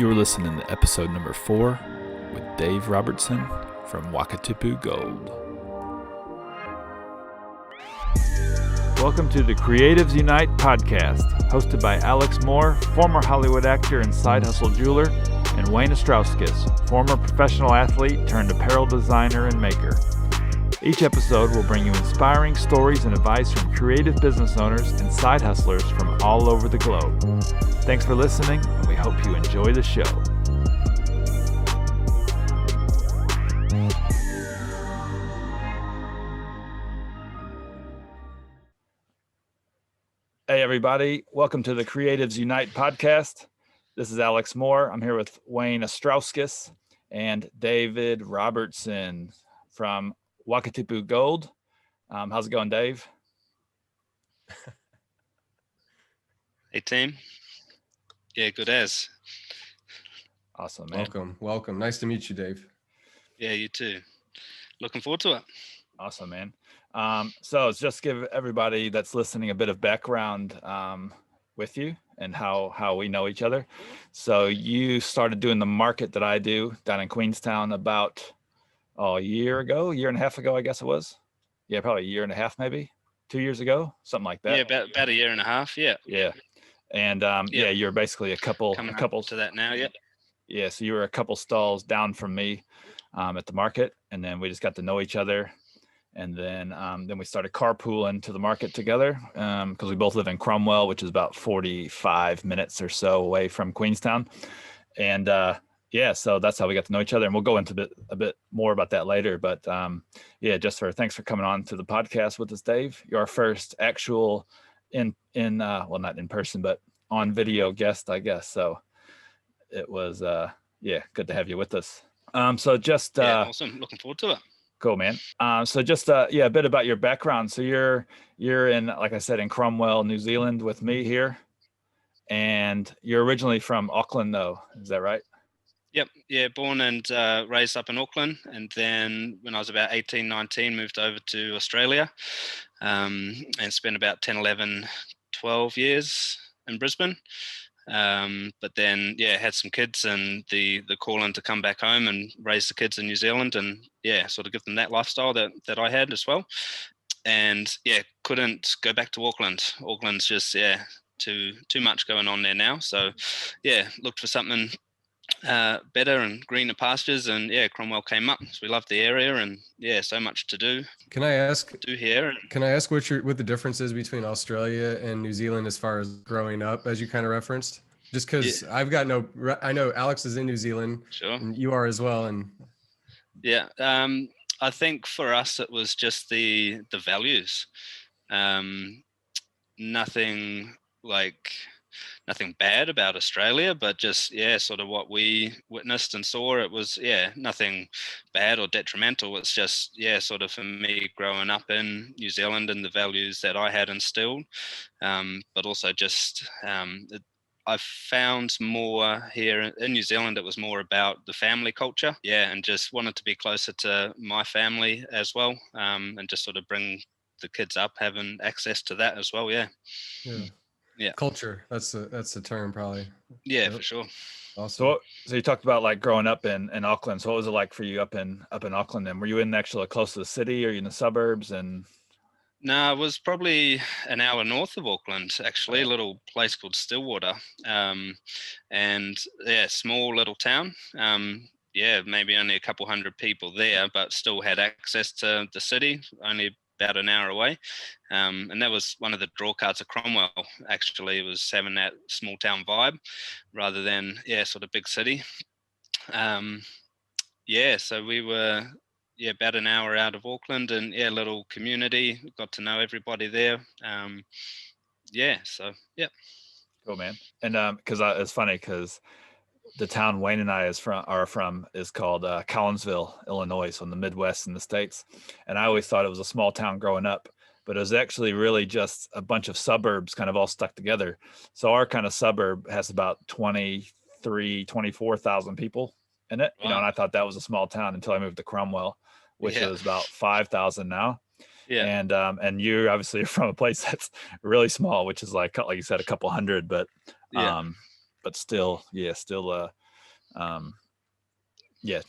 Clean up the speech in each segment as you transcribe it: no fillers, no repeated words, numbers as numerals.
You're listening to episode number 4 with Dave Robertson from Wakatipu Gold. Welcome to the Creatives Unite podcast, hosted by Alex Moore, former Hollywood actor and side hustle jeweler, and Wayne Ostrowskis, former professional athlete turned apparel designer and maker. Each episode will bring you inspiring stories and advice from creative business owners and side hustlers from all over the globe. Thanks for listening, and we hope you enjoy the show. Hey, everybody. Welcome to the Creatives Unite podcast. This is Alex Moore. I'm here with Wayne Ostrowskis and David Robertson from Wakatipu Gold. How's it going, Dave? Hey, team. Yeah, good as. Awesome, man. Welcome. Nice to meet you, Dave. Yeah, you too. Looking forward to it. Awesome, man. So just give everybody that's listening a bit of background with you and how we know each other. So you started doing the market that I do down in Queenstown about a year and a half ago, I guess it was. Yeah, probably a year and a half, maybe 2 years ago, something like that. Yeah, about a year and a half. Yeah. Yeah. And you're basically a couple to that now. Yeah. Yeah. So you were a couple stalls down from me at the market, and then we just got to know each other. And then we started carpooling to the market together because we both live in Cromwell, which is about 45 minutes or so away from Queenstown. And so that's how we got to know each other. And we'll go into a bit more about that later. But thanks for coming on to the podcast with us, Dave. You're our first actual not in person, but on video guest, I guess. So it was good to have you with us. Awesome. Looking forward to it. Cool, man. A bit about your background. So you're in, like I said, in Cromwell, New Zealand with me here. And you're originally from Auckland, though. Is that right? Yep. Yeah. Born and raised up in Auckland. And then when I was about 18, 19, moved over to Australia and spent about 10, 11, 12 years in Brisbane. But then, had some kids and the call in to come back home and raise the kids in New Zealand and, sort of give them that lifestyle that I had as well. And, couldn't go back to Auckland. Auckland's just, too much going on there now. So, looked for something better and greener pastures, and Cromwell came up. So we loved the area and so much to do. Can I ask what the difference is between Australia and New Zealand as far as growing up, as you kind of referenced? Just because I know Alex is in New Zealand, sure, and you are as well, and I think for us it was just the values. Nothing bad about Australia, but just, sort of what we witnessed and saw, it was, nothing bad or detrimental. It's just, sort of for me growing up in New Zealand and the values that I had instilled, but also just, I found more here in New Zealand, it was more about the family culture, and just wanted to be closer to my family as well, and just sort of bring the kids up having access to that as well, Yeah. Culture. That's the term, probably. Yeah, yep. For sure. Awesome. So you talked about like growing up in Auckland. So what was it like for you up in Auckland? Then were you in actually close to the city, or are you in the suburbs? And no, it was probably an hour north of Auckland, actually, a little place called Stillwater, and small little town. Maybe only a couple hundred people there, but still had access to the city. Only about an hour away, and that was one of the draw cards of Cromwell. Actually, it was having that small town vibe rather than sort of big city. So we were about an hour out of Auckland, and little community. Got to know everybody there. Cool, man. And because it's funny because the town Wayne and I are from is called Collinsville, Illinois, so in the Midwest in the States. And I always thought it was a small town growing up, but it was actually really just a bunch of suburbs kind of all stuck together. So our kind of suburb has about 24,000 people in it, wow. And I thought that was a small town until I moved to Cromwell, which is about 5,000 now. Yeah. And you obviously are from a place that's really small, which is like you said, a couple hundred, but still Yeah,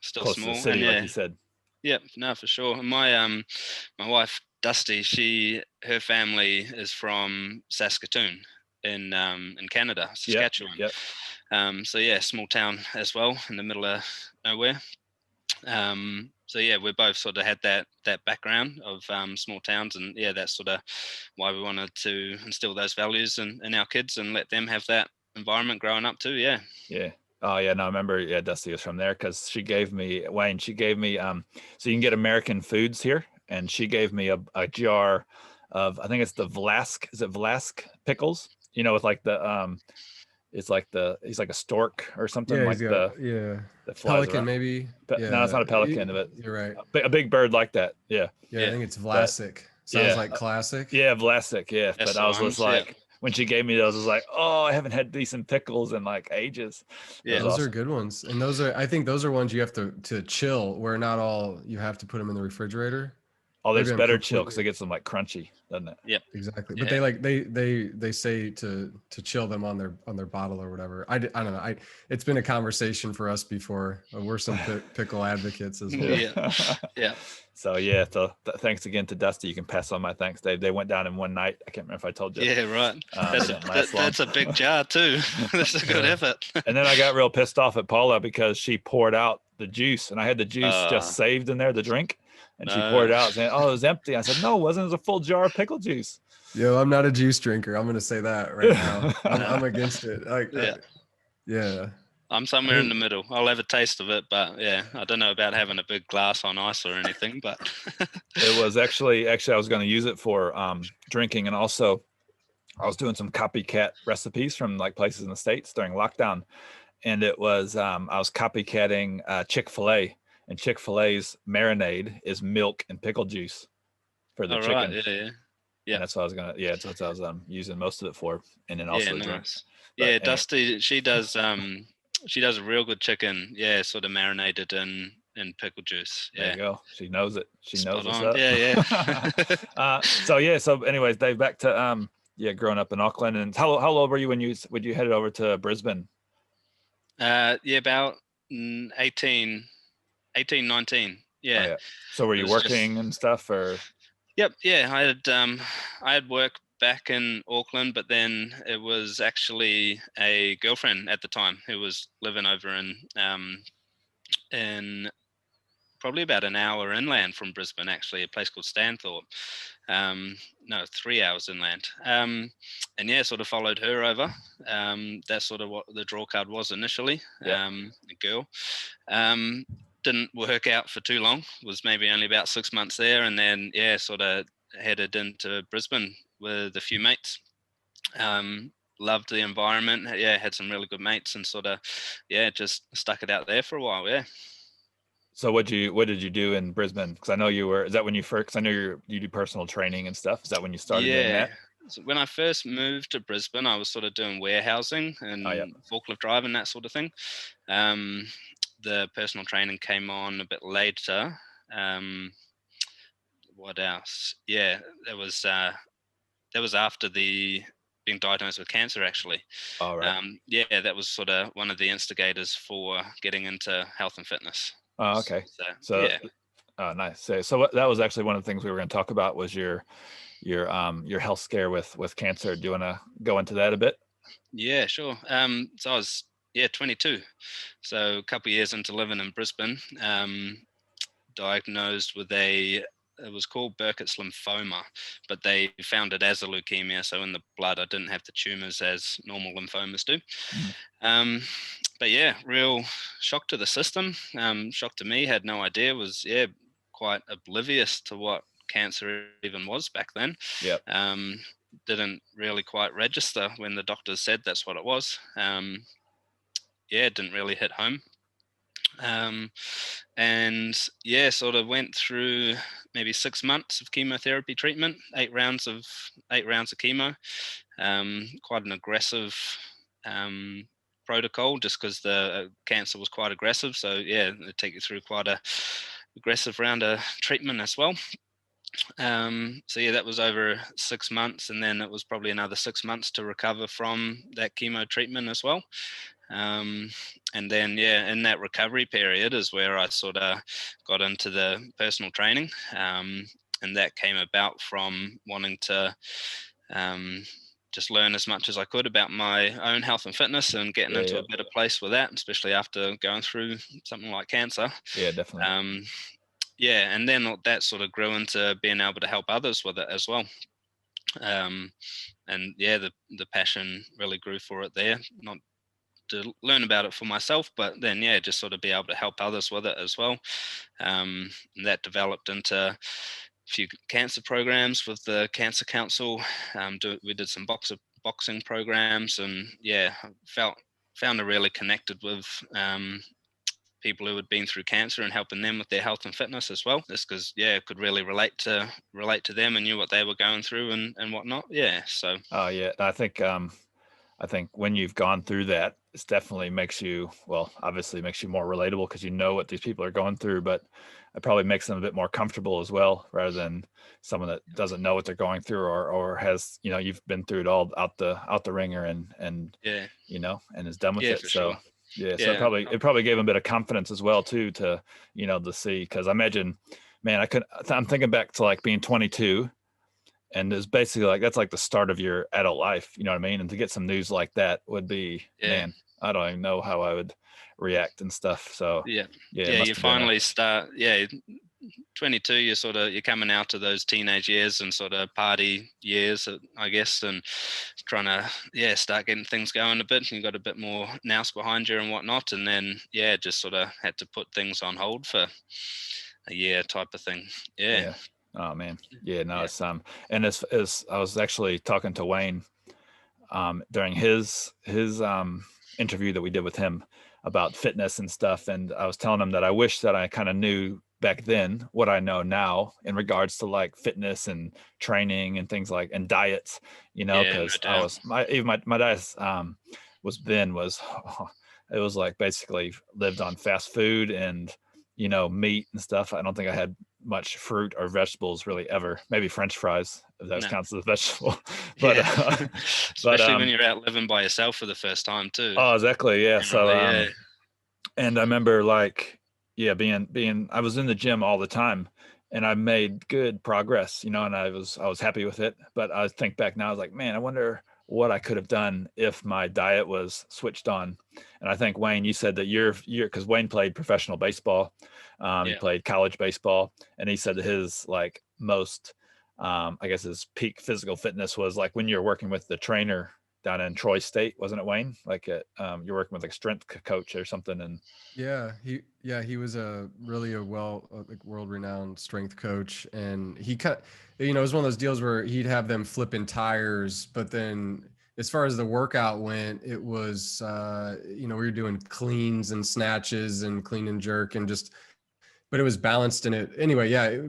still close to small. the city, And like you said. yeah, no, for sure. And my wife Dusty, her family is from Saskatoon in Canada, Saskatchewan. Yep. So yeah, small town as well in the middle of nowhere. So yeah, we both sort of had that background of small towns, and yeah, that's sort of why we wanted to instill those values in our kids and let them have that environment growing up too. Yeah. Oh yeah, no, I remember. Yeah, Dusty was from there because she gave me Wayne. She gave me so you can get American foods here, and she gave me a jar of, I think it's the Vlask. Is it Vlask pickles? With like the it's like he's like a stork or something, Yeah, like he's got that flies pelican around. maybe. No, it's Yeah, not a pelican, but you're right. a big bird like that. Yeah, Yeah, I think it's but Vlasic. Sounds yeah, like classic. yeah, Vlasic. Yeah, That's but the I was just ones. Yeah. like, when she gave me those, I was like, oh, I haven't had decent pickles in like ages. It Yeah. was Those are awesome. good ones. And I think those are ones you have to chill, where not all you have to put them in the refrigerator. Oh, there's Maybe I'm better chill because completely it gets them like crunchy, doesn't it? Yep. exactly. But Yeah. they say to chill them on their bottle or whatever. I don't know. It's been a conversation for us before. We're some pickle advocates as well. Yeah. So yeah, thanks again to Dusty. You can pass on my thanks. They went down in one night. I can't remember if I told you. Yeah, right. That's a big jar too. That's a good effort. And then I got real pissed off at Paula because she poured out the juice, and I had the juice just saved in there, the drink, and she poured it out saying, "Oh, it was empty." I said, "No, it wasn't. It was a full jar of pickle juice." Yo, I'm not a juice drinker. I'm gonna say that right now. I'm against it. Yeah. I'm somewhere in the middle. I'll have a taste of it, but yeah, I don't know about having a big glass on ice or anything. But it was actually I was going to use it for drinking, and also I was doing some copycat recipes from like places in the States during lockdown. And it was I was copycatting Chick-fil-A, and Chick-fil-A's marinade is milk and pickle juice for the chicken. Right, yeah. And that's what I was gonna. Yeah, that's what I was using most of it for, and then also the drinks. But yeah, Dusty, she does a real good chicken. Yeah, sort of marinated in pickle juice. Yeah. There you go. She knows it. She knows what's on. up. Yeah. So anyways, Dave, back to growing up in Auckland. And how old were you when you headed over to Brisbane? About 18, 19. Yeah. Oh, yeah. So were you working and stuff, or? Yep. Yeah. I had work back in Auckland, but then it was actually a girlfriend at the time who was living over in probably about an hour inland from Brisbane, actually, a place called Stanthorpe. 3 hours inland. And yeah, sort of followed her over. That's sort of what the draw card was initially. A girl. Didn't work out for too long. Was maybe only about 6 months there, and then sort of headed into Brisbane with a few mates. Loved the environment. Yeah, had some really good mates, and sort of just stuck it out there for a while. Yeah. So what did you do in Brisbane? Because I know is that when you first? Because I know you do personal training and stuff. Is that when you started doing that? So when I first moved to Brisbane, I was sort of doing warehousing and forklift driving, that sort of thing. The personal training came on a bit later. What else? Yeah, that was after being diagnosed with cancer, actually. All right. That was sort of one of the instigators for getting into health and fitness. Oh, okay. So oh, nice. So that was actually one of the things we were going to talk about was your health scare with cancer. Do you want to go into that a bit? Yeah, sure. So I was 22, so a couple of years into living in Brisbane, diagnosed with it was called Burkitt's lymphoma, but they found it as a leukemia. So in the blood, I didn't have the tumors as normal lymphomas do. But yeah, real shock to the system. Shock to me. Had no idea. Was quite oblivious to what cancer even was back then. Yeah. Didn't really quite register when the doctors said that's what it was. Didn't really hit home. And sort of went through maybe 6 months of chemotherapy treatment, 8 rounds of chemo. Quite an aggressive protocol, just because the cancer was quite aggressive. So they take you through quite a aggressive round of treatment as well. So yeah, that was over 6 months, and then it was probably another 6 months to recover from that chemo treatment as well. And then yeah, in that recovery period is where I sort of got into the personal training, and that came about from wanting to just learn as much as I could about my own health and fitness, and getting into a better place with that, especially after going through something like cancer. Yeah, definitely. Yeah, and then that sort of grew into being able to help others with it as well. And yeah, the passion really grew for it there. Not to learn about it for myself, but then yeah, just sort of be able to help others with it as well. And that developed into a few cancer programs with the Cancer Council. We did some boxing programs, and yeah, found I really connected with people who had been through cancer and helping them with their health and fitness as well. Just because yeah, could really relate to them and knew what they were going through and whatnot. Yeah, so. Oh yeah, I think when you've gone through that, it definitely makes you, well, obviously makes you more relatable because you know what these people are going through, but it probably makes them a bit more comfortable as well, rather than someone that doesn't know what they're going through, or has, you know, you've been through it all out the ringer, and Yeah, you know, and is done with yeah, it. for So sure. yeah, so Yeah, it probably gave them a bit of confidence as well too, to, you know, to see, because I imagine, man, I'm thinking back to like being 22, and it's basically like that's like the start of your adult life, you know what I mean? And to get some news like that would be, yeah, man, I don't even know how I would react and stuff. So yeah, yeah, it yeah. must You have been a finally start. Yeah, 22. You're coming out of those teenage years and sort of party years, I guess, and trying to start getting things going a bit. And you got a bit more nous behind you and whatnot, and then yeah, just sort of had to put things on hold for a year type of thing. Yeah, yeah. Oh man, yeah. No, yeah, it's and as I was actually talking to Wayne during his interview that we did with him about fitness and stuff, and I was telling him that I wish that I kind of knew back then what I know now in regards to like fitness and training and things like, and diets, you know, yeah, no because I doubt. was my diet was it was like basically lived on fast food and, you know, meat and stuff. I don't think I had much fruit or vegetables really ever. Maybe French fries, if that No, counts as a vegetable. but yeah, but especially when you're out living by yourself for the first time too. oh, exactly, yeah. So Generally, yeah, and I remember like, yeah, being I was in the gym all the time, and I made good progress, you know, and I was happy with it. But I think back now, I was like, man, I wonder what I could have done if my diet was switched on. And I think, Wayne, you said that you're because Wayne played professional baseball, he yeah, played college baseball, and he said that his like most I guess his peak physical fitness was like when you're working with the trainer down in Troy State, wasn't it, Wayne? Like you're working with like a strength coach or something, and he was a really like world renowned strength coach, and he cut, you know, it was one of those deals where he'd have them flipping tires, but then as far as the workout went, it was you know, we were doing cleans and snatches and clean and jerk and just, but it was balanced in it anyway. Yeah,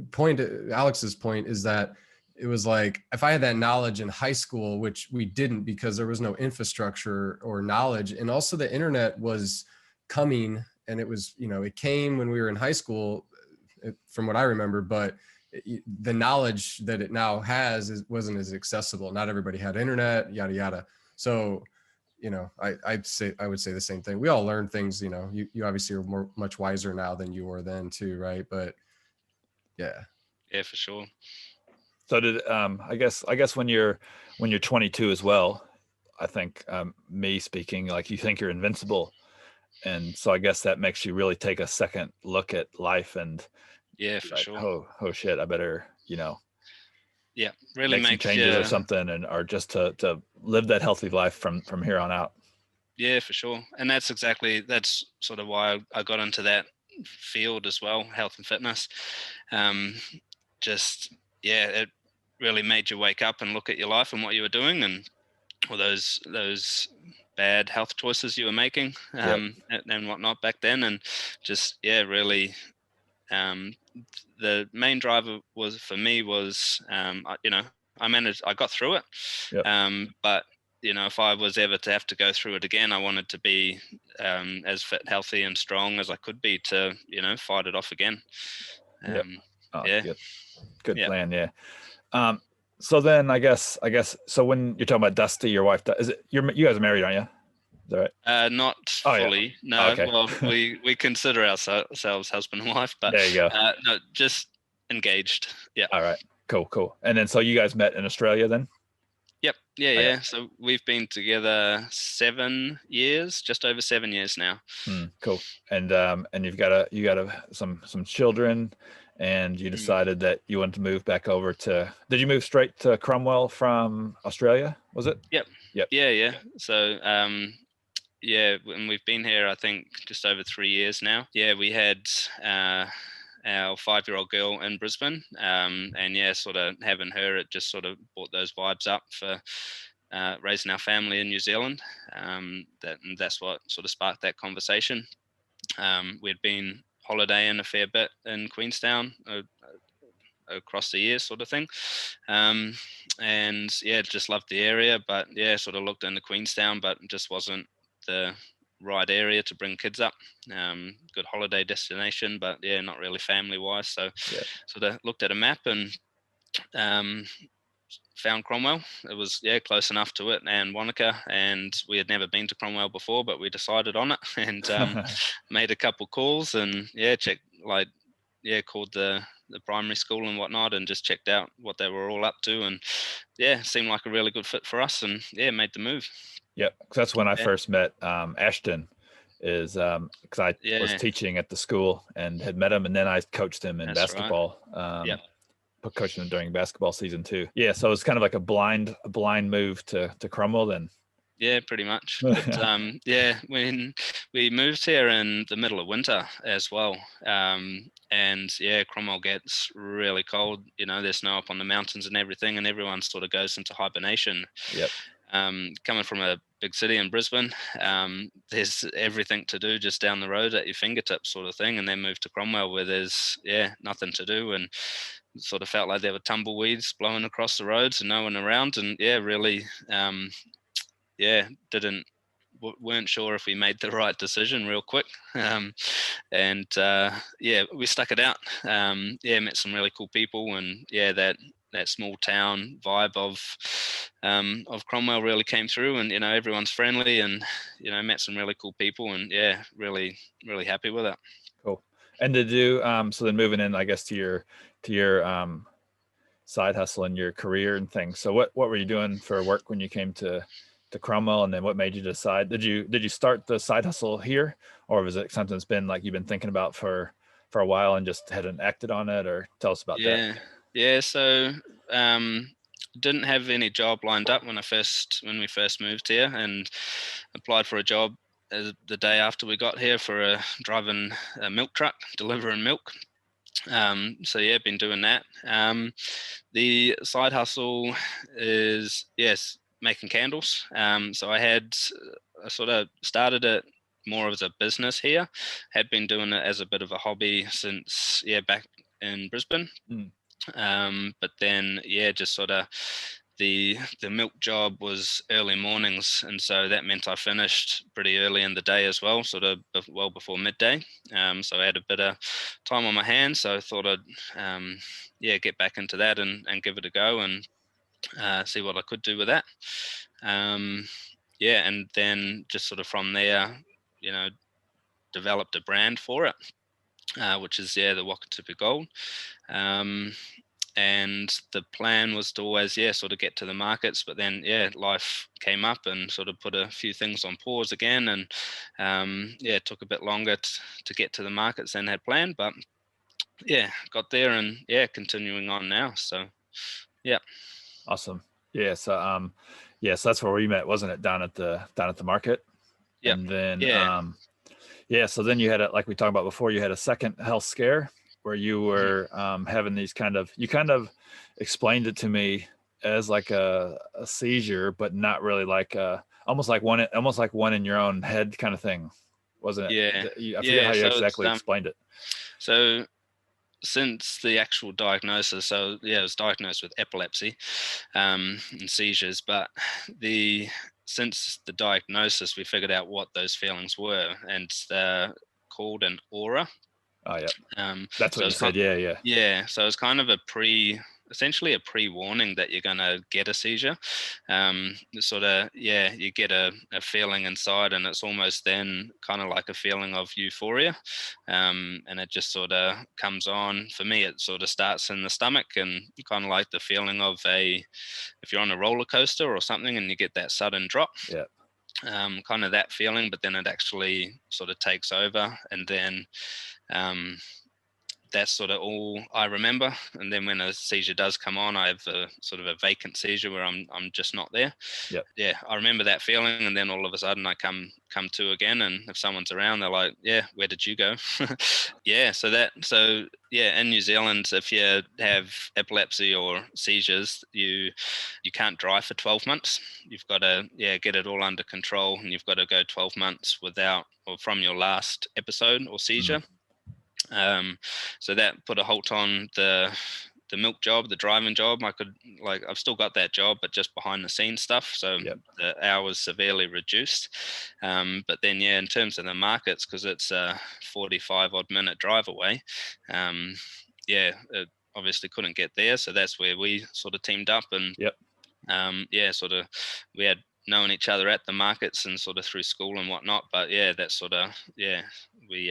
Alex's point is that it was like if I had that knowledge in high school, which we didn't because there was no infrastructure or knowledge, and also the internet was coming, and it was, you know, it came when we were in high school, from what I remember, but the knowledge that it now wasn't as accessible. Not everybody had internet, yada yada. So, you know, I would say the same thing. We all learn things, you know. You obviously are much wiser now than you were then too, right? But yeah. yeah, for sure. so did I guess when you're 22 as well, I think me speaking, like you think you're invincible, and so I guess that makes you really take a second look at life and Yeah, be for like, sure. oh shit, I better, you know, Yeah, really make some make changes or something, and or just to live that healthy life from here on out. yeah, for sure. And that's sort of why I got into that field as well, health and fitness. Um, just yeah, it really made you wake up and look at your life and what you were doing, and all those bad health choices you were making, Yep. and whatnot back then, and just yeah, really. Um, the main driver was for me was you know, I got through it, Yep. but you know, if I was ever to have to go through it again, I wanted to be as fit, healthy, and strong as I could be to, you know, fight it off again. Yep. Oh, Yeah, yep. good Yeah. plan. Yeah. So then I guess so when you're talking about Dusty, your wife, is it you guys are married, aren't you? Is that right? Not Oh, yeah. fully. No. Okay. Well, we consider ourselves husband and wife, but There you go. no, just engaged. Yeah. All right. Cool. And then so you guys met in Australia then? Yep. Yeah. Oh, yeah. Yeah. So we've been together 7 years, just over 7 years now. Cool. And you've got some children, and you decided that you wanted to move back over to. Did you move straight to Cromwell from Australia? Was it? Yep. Yep. Yeah. So yeah, and we've been here, I think, just over 3 years now. Yeah, we had our 5-year-old girl in Brisbane, and yeah, sort of having her, it just sort of brought those vibes up for raising our family in New Zealand. And that's what sort of sparked that conversation. We'd been holidaying a fair bit in Queenstown across the year, sort of thing, and yeah, just loved the area, but yeah, sort of looked into Queenstown, but just wasn't the right area to bring kids up. Good holiday destination, but yeah, not really family wise. So Yeah. sort of looked at a map and found Cromwell. It was close enough to it and Wanaka, and we had never been to Cromwell before, but we decided on it and made a couple calls and called the primary school and whatnot, and just checked out what they were all up to, and yeah, seemed like a really good fit for us, and yeah, made the move. Yep. That's when I first met Ashton, is because I was teaching at the school and had met him, and then I coached him in basketball. Right. Coaching him during basketball season too. Yeah, so it was kind of like a blind move to Cromwell then. Yeah, pretty much. But yeah, when we moved here in the middle of winter as well, and yeah, Cromwell gets really cold. You know, there's snow up on the mountains and everything, and everyone sort of goes into hibernation. Yep. Coming from a big city in Brisbane, there's everything to do just down the road at your fingertips, sort of thing, and then move to Cromwell where there's nothing to do, and sort of felt like there were tumbleweeds blowing across the roads and no one around, and yeah, really weren't sure if we made the right decision real quick, and we stuck it out. Met some really cool people, and yeah, that small town vibe of Cromwell really came through, and you know, everyone's friendly, and you know, met some really cool people, and yeah, really happy with it. Cool. And to do so then moving in, I guess, to your side hustle and your career and things. So what were you doing for work when you came to Cromwell, and then what made you decide? Did you start the side hustle here, or was it something that's been like you've been thinking about for a while and just hadn't acted on it? Or tell us about that. Yeah. So didn't have any job lined up when we first moved here, and applied for a job the day after we got here for driving a milk truck, delivering milk. So yeah, been doing that. The side hustle is making candles. So I sort of started it more as a business here. Had been doing it as a bit of a hobby since back in Brisbane. But then just sort of the milk job was early mornings, and so that meant I finished pretty early in the day as well, sort of well before midday. So I had a bit of time on my hands, so I thought I'd get back into that and give it a go and see what I could do with that. And then just sort of from there, you know, developed a brand for it, which is the Wakatipu Gold. And the plan was to always sort of get to the markets, but then life came up and sort of put a few things on pause again, and it took a bit longer to get to the markets than had planned, but got there, and continuing on now. So Awesome. So that's where we met, wasn't it? Down at the market. And then so then you had like we talked about before, you had a second health scare where you were having these you kind of explained it to me as like a seizure, but not really like almost like one in your own head kind of thing, wasn't it? I forget how you exactly explained it. So since the actual diagnosis, I was diagnosed with epilepsy and seizures, but since the diagnosis, we figured out what those feelings were, and they're called an aura. Oh, yeah. Um, That's so what you it's said. Yeah. yeah, so it's kind of essentially a pre-warning that you're going to get a seizure. Sort of, yeah, you get a feeling inside, and it's almost then kind of like a feeling of euphoria, and it just sort of comes on. For me, it sort of starts in the stomach, and kind of like the feeling of if you're on a roller coaster or something, and you get that sudden drop. Yeah. Kind of that feeling, but then it actually sort of takes over, and then um, that's sort of all I remember. And then when a seizure does come on, I have a sort of a vacant seizure where I'm just not there. Yep. Yeah, I remember that feeling, and then all of a sudden I come to again, and if someone's around, they're like, "Yeah, where did you go?" Yeah, so yeah, in New Zealand, if you have epilepsy or seizures, you can't drive for 12 months. You've got to get it all under control, and you've got to go 12 months without or from your last episode or seizure. So that put a halt on the milk job, the driving job. I've still got that job, but just behind the scenes stuff. So Yep. the hours severely reduced. But then, yeah, in terms of the markets, because it's a 45 odd minute drive away, it obviously couldn't get there. So that's where we sort of teamed up, and Yep. sort of we had known each other at the markets and sort of through school and whatnot. But yeah, that sort of we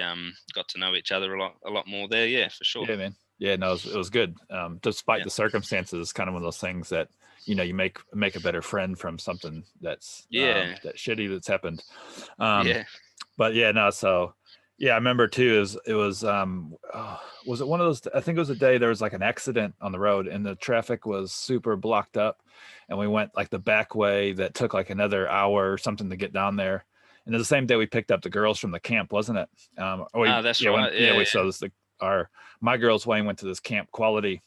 got to know each other a lot more there. Yeah, for sure. Yeah, man. Yeah, no, it was good. Despite Yeah. the circumstances, it's kind of one of those things that, you make a better friend from something that's that shitty that's happened. But yeah, no, so yeah, I remember too, was it one of those, I think it was a day there was like an accident on the road and the traffic was super blocked up, and we went like the back way that took like another hour or something to get down there. And it was the same day we picked up the girls from the camp, wasn't it? That's right. So this my girls Wayne went to this camp Quality,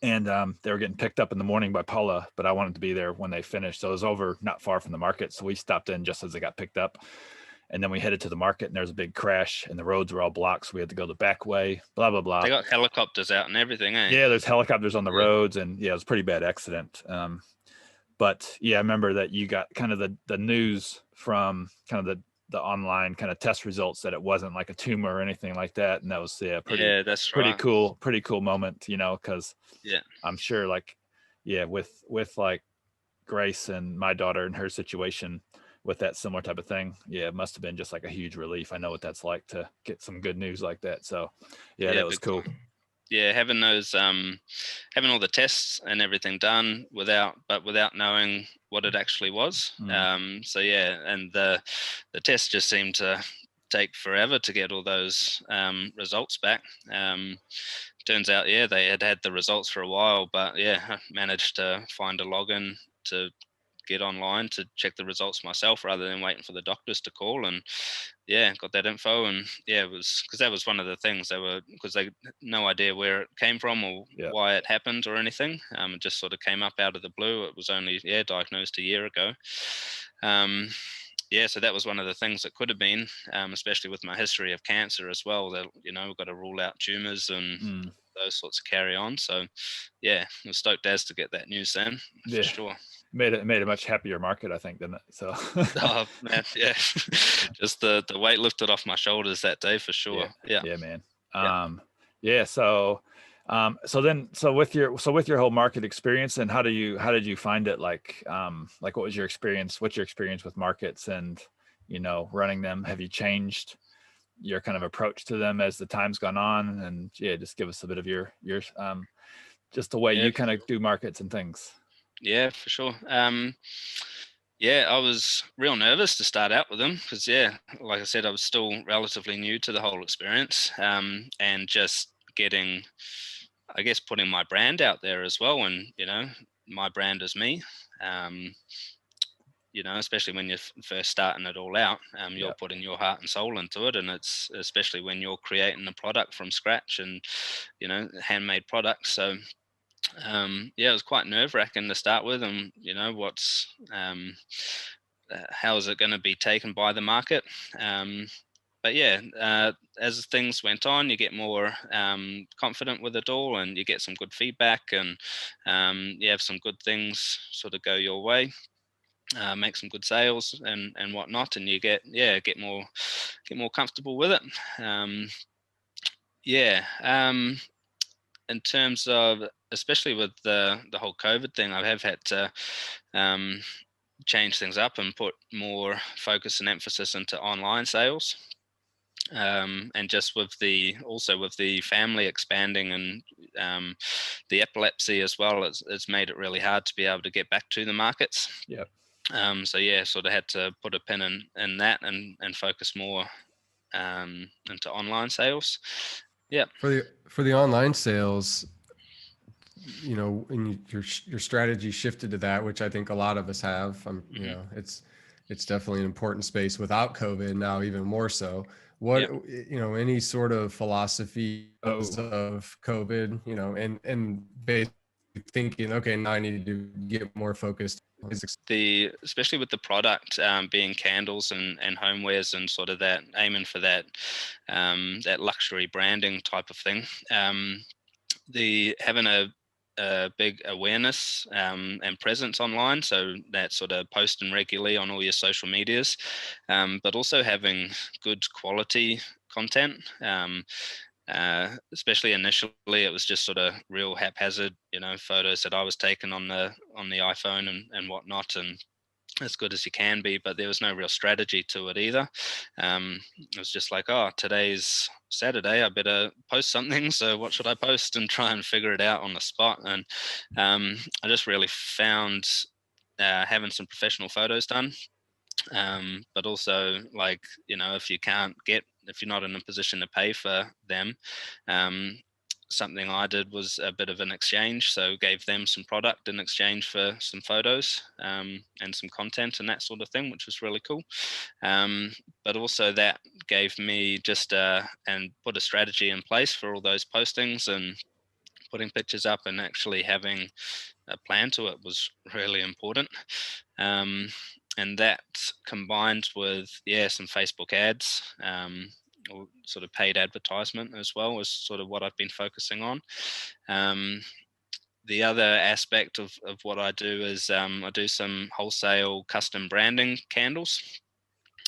and they were getting picked up in the morning by Paula, but I wanted to be there when they finished. So it was over not far from the market. So we stopped in just as they got picked up. And then we headed to the market, and there was a big crash, and the roads were all blocked. So we had to go the back way, blah, blah, blah. They got helicopters out and everything, eh? Yeah, there's helicopters on the roads, and yeah, it was a pretty bad accident. But yeah, I remember that you got kind of the news from kind of the online kind of test results that it wasn't like a tumor or anything like that. And that was that's pretty right. pretty cool moment, because yeah, I'm sure like, yeah, with like Grace and my daughter and her situation with that similar type of thing, yeah, it must have been just like a huge relief. I know what that's like to get some good news like that. So yeah, that was cool. Yeah, having those having all the tests and everything done without knowing what it actually was. So yeah, and the test just seemed to take forever to get all those results back. Turns out, yeah, they had the results for a while, but yeah, I managed to find a login to get online to check the results myself rather than waiting for the doctors to call. And yeah, got that info. And yeah, it was because that was one of the things because they had no idea where it came from or why it happened or anything. It just sort of came up out of the blue. It was only diagnosed a year ago. So that was one of the things that could have been, especially with my history of cancer as well, that, we've got to rule out tumors and those sorts of carry on. So yeah, I was stoked as to get that news then, for sure. Made a much happier market, I think, didn't it? So oh man, yeah. Just the weight lifted off my shoulders that day, for sure. Yeah, man. So with your whole market experience, and how did you find it? Like what was your experience? What's your experience with markets and running them? Have you changed your kind of approach to them as the time's gone on? And just give us a bit of your just the way you kind of do markets and things. Yeah, for sure. I was real nervous to start out with them because, like I said, I was still relatively new to the whole experience, and just getting, I guess, putting my brand out there as well. And, my brand is me, especially when you're first starting it all out, you're putting your heart and soul into it. And it's especially when you're creating a product from scratch and, handmade products. So, it was quite nerve-wracking to start with, and what's how is it going to be taken by the market? But as things went on, you get more confident with it all, and you get some good feedback, and you have some good things sort of go your way, make some good sales and whatnot, and you get more comfortable with it. Yeah. In terms of, especially with the whole COVID thing, I have had to um, change things up and put more focus and emphasis into online sales. And just with the family expanding and the epilepsy as well, it's made it really hard to be able to get back to the markets. Yep. So yeah, sort of had to put a pin in that and focus more into online sales. Yeah. For the online sales, you know, and your strategy shifted to that, which I think a lot of us have. You know, it's definitely an important space without COVID now, even more so. What, Yep. you know, any sort of philosophy of COVID, you know, and basically thinking, okay, now I need to get more focused. Especially with the product being candles and homewares and sort of that aiming for that that luxury branding type of thing. The having a big awareness and presence online, so that sort of posting regularly on all your social medias, but also having good quality content. Especially initially, it was just sort of real haphazard, you know, photos that I was taking on the iPhone and whatnot, and as good as you can be, but there was no real strategy to it either. It was just like, oh, today's Saturday, I better post something. So what should I post, and try and figure it out on the spot. And I just really found having some professional photos done, but also, like, you know, if you're not in a position to pay for them, um, something I did was a bit of an exchange. So gave them some product in exchange for some photos and some content and that sort of thing, which was really cool. But also that gave me just and put a strategy in place for all those postings and putting pictures up, and actually having a plan to it was really important. And that combined with some Facebook ads, or sort of paid advertisement as well, was sort of what I've been focusing on. The other aspect of what I do is I do some wholesale custom branding candles.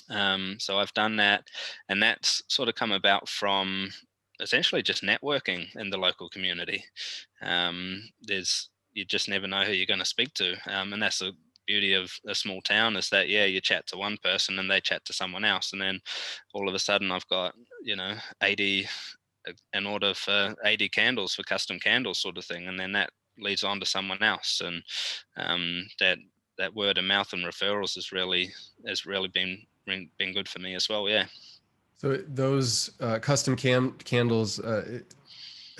So I've done that, and that's sort of come about from essentially just networking in the local community. You just never know who you're going to speak to, and that's the beauty of a small town, is that you chat to one person and they chat to someone else, and then all of a sudden I've got 80 an order for 80 candles, for custom candles sort of thing, and then that leads on to someone else, and that word of mouth and referrals has really been good for me as well. Yeah. So those custom candles,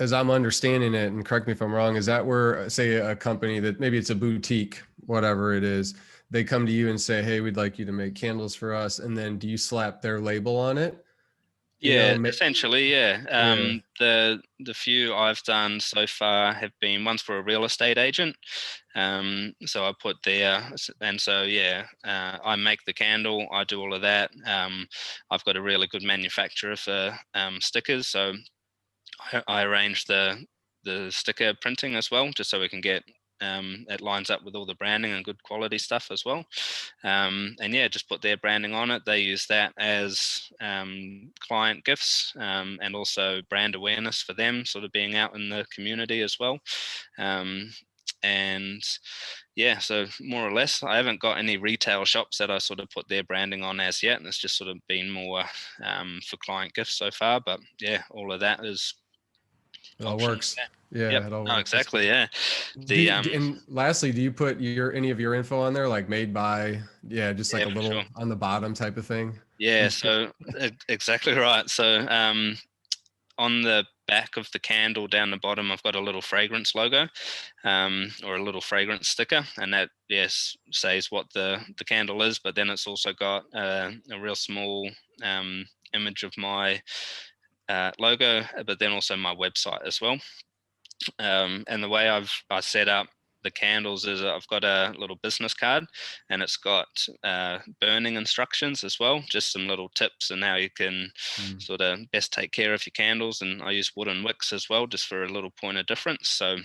as I'm understanding it, and correct me if I'm wrong, is that where, say, a company that maybe it's a boutique, whatever it is, they come to you and say, hey, we'd like you to make candles for us, and then do you slap their label on it? Essentially, yeah. The few I've done so far have been ones for a real estate agent. So I put there, and so I make the candle, I do all of that. I've got a really good manufacturer for stickers, so I arrange the sticker printing as well, just so we can get it lines up with all the branding and good quality stuff as well. And just put their branding on it. They use that as client gifts, and also brand awareness for them, sort of being out in the community as well. And so more or less, I haven't got any retail shops that I sort of put their branding on as yet, and it's just sort of been more for client gifts so far. But all of that is it all works. Yeah, yep. it all No, works. exactly. Yeah. And lastly, do you put any of your info on there, like made by, just like a little on the bottom type of thing? Yeah. So exactly right. So on the back of the candle down the bottom, I've got a little fragrance logo, or a little fragrance sticker, and that says what the candle is. But then it's also got a real small image of my logo, but then also my website as well. And the way I set up the candles is I've got a little business card, and it's got burning instructions as well, just some little tips and how you can sort of best take care of your candles. And I use wooden wicks as well, just for a little point of difference. So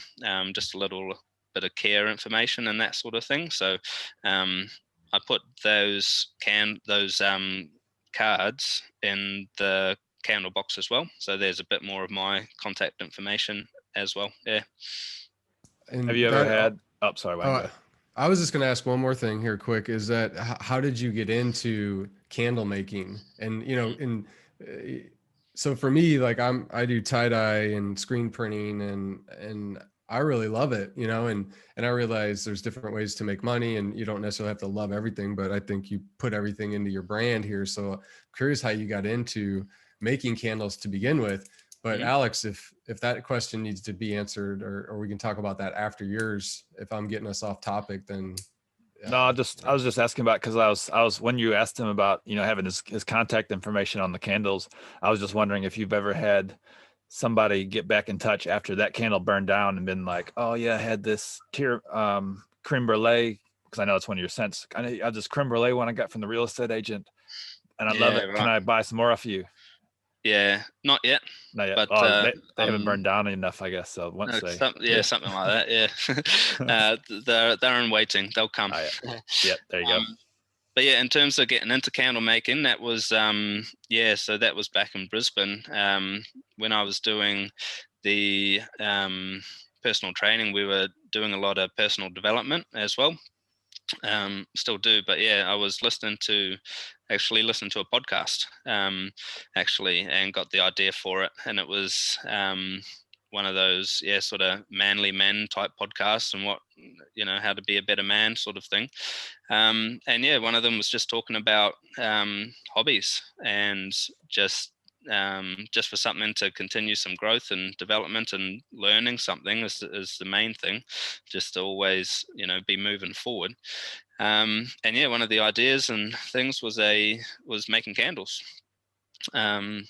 just a little bit of care information and that sort of thing. So I put those cards in the candle box as well. So there's a bit more of my contact information as well. Yeah. And Have you ever had? Oh, sorry, Wayne. Go ahead. I was just going to ask one more thing here quick, is that how did you get into candle making? And, you know, so for me, like I do tie-dye and screen printing and I really love it, you know, and I realize there's different ways to make money and you don't necessarily have to love everything, but I think you put everything into your brand here. So I'm curious how you got into making candles to begin with. But Alex, if that question needs to be answered, or we can talk about that after yours, if I'm getting us off topic, then no, I was just asking about, because I was when you asked him about, you know, having his contact information on the candles, I was just wondering if you've ever had somebody get back in touch after that candle burned down and been like, oh yeah, I had this creme brulee, because I know it's one of your scents. I have this creme brulee one I got from the real estate agent, and I love it. Right. Can I buy some more off you? Yeah, not yet. Not yet. But they haven't burned down enough, I guess. So once they, something like that. Yeah, they're in waiting. They'll come. Oh, yeah. Yep, there you go. But yeah, in terms of getting into candle making, that was so that was back in Brisbane when I was doing the personal training. We were doing a lot of personal development as well. Still do, but yeah, I was listening to a podcast and got the idea for it, and it was one of those sort of manly men type podcasts, and what, you know, how to be a better man sort of thing. And yeah, one of them was just talking about hobbies, and just for something to continue some growth and development and learning something is the main thing, just to always, you know, be moving forward. And yeah, one of the ideas and things was making candles. And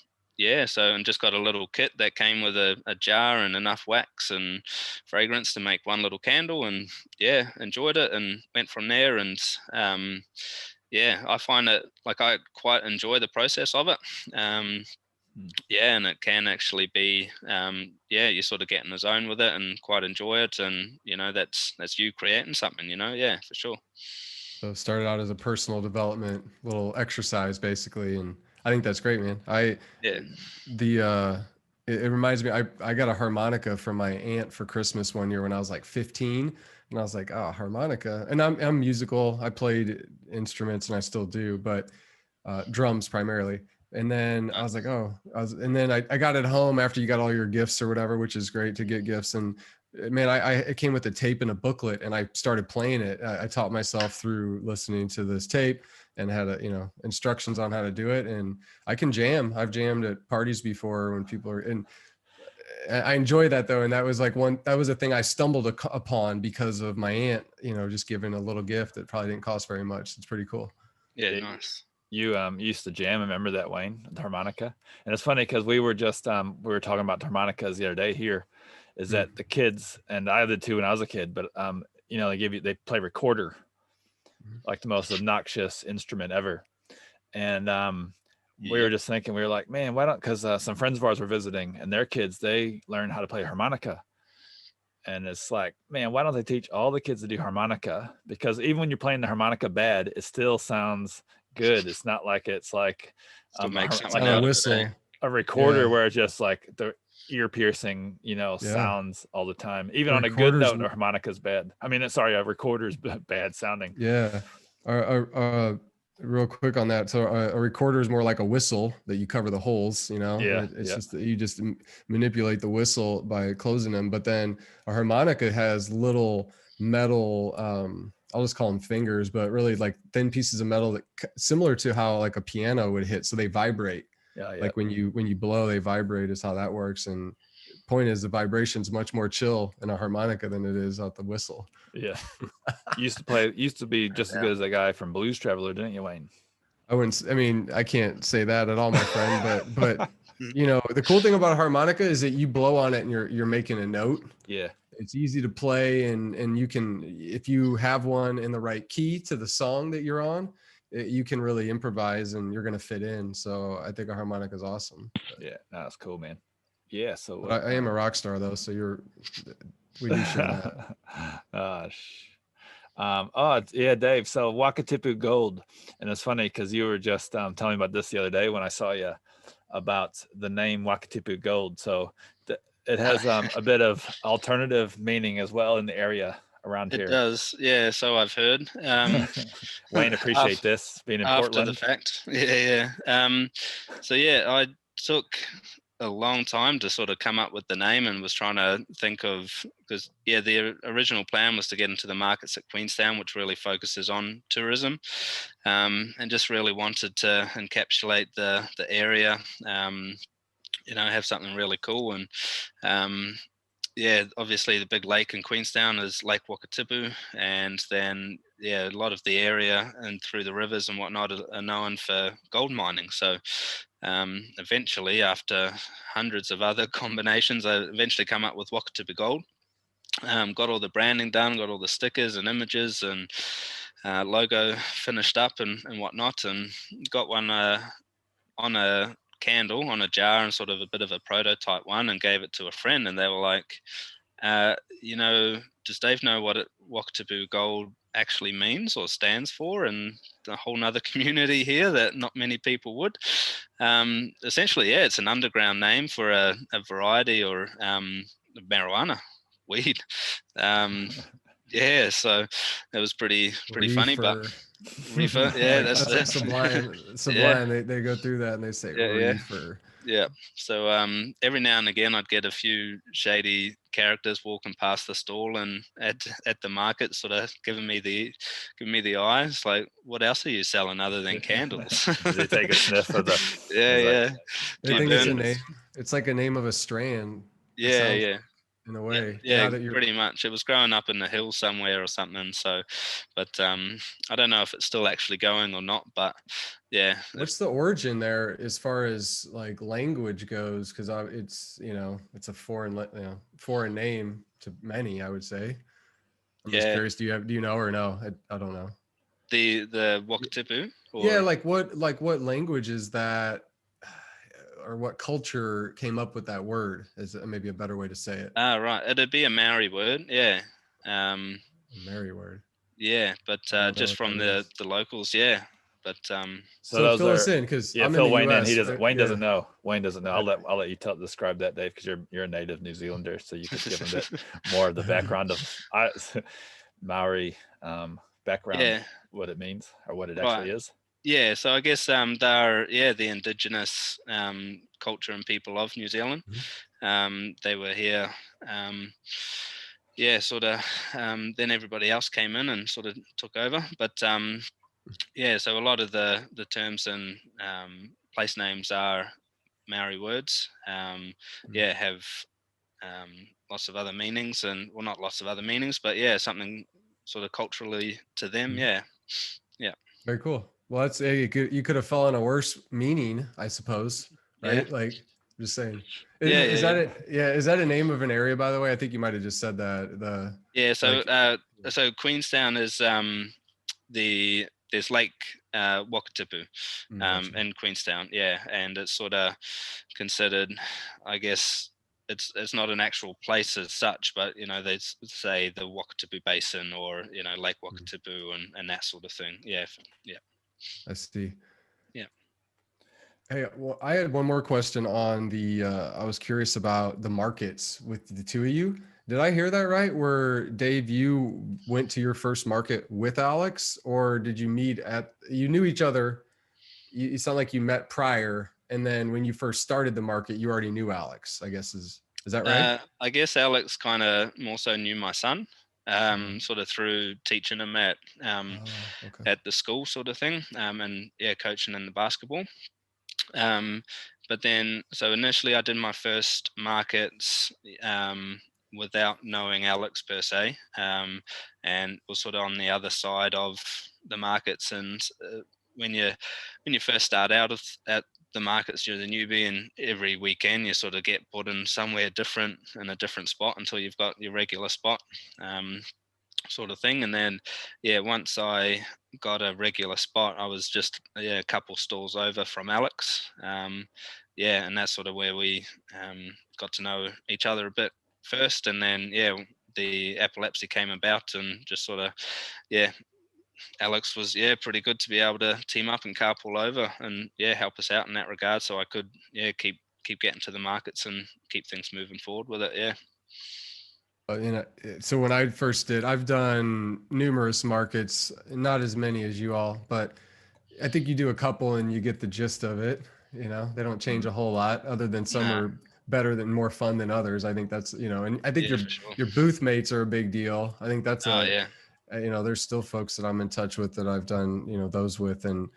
just got a little kit that came with a jar and enough wax and fragrance to make one little candle, and yeah, enjoyed it and went from there. And I find it, like, I quite enjoy the process of it. And it can actually be, you sort of get in the zone with it and quite enjoy it. And, you know, that's you creating something, you know, yeah, for sure. So it started out as a personal development, little exercise basically. And I think that's great, man. It reminds me, I got a harmonica from my aunt for Christmas one year when I was like 15, and I was like, oh, harmonica. And I'm musical. I played instruments and I still do, but drums primarily. And then I was like, I got it home after you got all your gifts or whatever, which is great to get gifts. And man, it came with a tape and a booklet, and I started playing it. I taught myself through listening to this tape and had instructions on how to do it. And I can jam. I've jammed at parties before when people are in. I enjoy that though. And that was a thing I stumbled upon because of my aunt, you know, just giving a little gift that probably didn't cost very much. It's pretty cool. Yeah, nice. You used to jam, remember that, Wayne, the harmonica? And it's funny because we were just we were talking about harmonicas the other day here, is that the kids, and I did too when I was a kid, but you know, they play recorder, like the most obnoxious instrument ever. And we were just thinking, we were like, man, why don't, because some friends of ours were visiting, and their kids, they learned how to play harmonica. And it's like, man, why don't they teach all the kids to do harmonica? Because even when you're playing the harmonica bad, it still sounds good. It's not like it's like a whistle, a recorder where it's just like the ear piercing, you know, sounds all the time. Even on a good note, a harmonica's bad. I mean, a recorder's bad sounding. Yeah. Real quick on that. So a recorder is more like a whistle that you cover the holes, you know. It's just that you just manipulate the whistle by closing them. But then a harmonica has little metal, I'll just call them fingers, but really like thin pieces of metal that similar to how like a piano would hit. So they vibrate. Like when you blow, they vibrate is how that works. And point is, the vibration's much more chill in a harmonica than it is at the whistle. Yeah. used to be just as good as that guy from Blues Traveler, didn't you, Wayne? I can't say that at all, my friend, but you know, the cool thing about a harmonica is that you blow on it and you're making a note. Yeah. It's easy to play, and you can, if you have one in the right key to the song that you're on, you can really improvise and you're going to fit in. So I think a harmonica is awesome. Yeah, that's cool, man. Yeah. So I am a rock star though. So we do share that. Yeah, Dave. So Wakatipu Gold, and it's funny because you were just telling me about this the other day when I saw you about the name Wakatipu Gold. So it has a bit of alternative meaning as well in the area around It here. does, yeah. So I've heard. Wayne, appreciate this being in After the Portland. fact, yeah. So yeah, I took a long time to sort of come up with the name, and was trying to think of, because the original plan was to get into the markets at Queenstown, which really focuses on tourism, and just really wanted to encapsulate the area. Have something really cool. And obviously the big lake in Queenstown is Lake Wakatipu, and then a lot of the area and through the rivers and whatnot are known for gold mining. So eventually, after hundreds of other combinations, I eventually come up with Wakatipu Gold. Got all the branding done, got all the stickers and images and logo finished up and whatnot, and got one on a candle on a jar and sort of a bit of a prototype one, and gave it to a friend, and they were like, does Dave know what Wakatipu Gold actually means or stands for, and a whole nother community here that not many people would? Essentially, it's an underground name for a variety or marijuana weed. So it was pretty funny, but reefer, that's like sublime. They go through that and they say reefer. Yeah. So every now and again, I'd get a few shady characters walking past the stall and at the market, sort of giving me the eyes, like, what else are you selling other than candles? They take a sniff of the. Yeah. They think it's a name. It's like a name of a strand. Yeah. In a way, yeah, pretty much. It was growing up in the hills somewhere or something. So, but I don't know if it's still actually going or not. But yeah. What's the origin there as far as like language goes? Because it's it's a foreign name to many, I would say. I'm just curious. Do you know or no? I don't know. The Wakatipu. Yeah, like what language is that? Or what culture came up with that word is maybe a better way to say it. Right. It'd be a Maori word. Yeah. A Maori word. Yeah, but just from the locals. Yeah. But so fill us in, because I'm fill in the Wayne US. in. He doesn't. Wayne doesn't know. Wayne doesn't know. I'll let you describe that, Dave, because you're a native New Zealander, so you could give him more of the background of Maori background, what it means or what it actually is. Yeah, so I guess they're the indigenous culture and people of New Zealand. They were here. Sort of. Then everybody else came in and sort of took over. But so a lot of the terms and place names are Maori words. Have lots of other meanings, and well, not lots of other meanings, but something sort of culturally to them. Yeah. Very cool. Well, that's you could have fallen a worse meaning, I suppose, right? Like, just saying. Is that it? Yeah. Is that a name of an area, by the way? I think you might have just said that. So Queenstown is there's Lake Wakatipu in Queenstown, and it's sort of considered, I guess, it's not an actual place as such, but they say the Wakatipu Basin or Lake Wakatipu and that sort of thing. Yeah. I see. Yeah. Hey, well, I had one more question on the. I was curious about the markets with the two of you. Did I hear that right? Where Dave, you went to your first market with Alex, or did you you knew each other? You sound like you met prior, and then when you first started the market, you already knew Alex, I guess is that right? I guess Alex kind of more so knew my son, sort of through teaching him at the school sort of thing, and coaching in the basketball. But then, so initially I did my first markets without knowing Alex per se, and was sort of on the other side of the markets. And when you first start out at the markets, you're the newbie, and every weekend you sort of get put in somewhere different in a different spot until you've got your regular spot. Sort of thing. And then once I got a regular spot, I was just a couple stalls over from Alex, and that's sort of where we got to know each other a bit first. And then the epilepsy came about, and just sort of, yeah, Alex was pretty good to be able to team up and carpool over and help us out in that regard, so I could keep getting to the markets and keep things moving forward with it. So when I first did, I've done numerous markets, not as many as you all, but I think you do a couple and you get the gist of it. They don't change a whole lot, other than some Nah. are better than more fun than others. I think that's, and I think For sure. your booth mates are a big deal. I think that's there's still folks that I'm in touch with that I've done, those with, and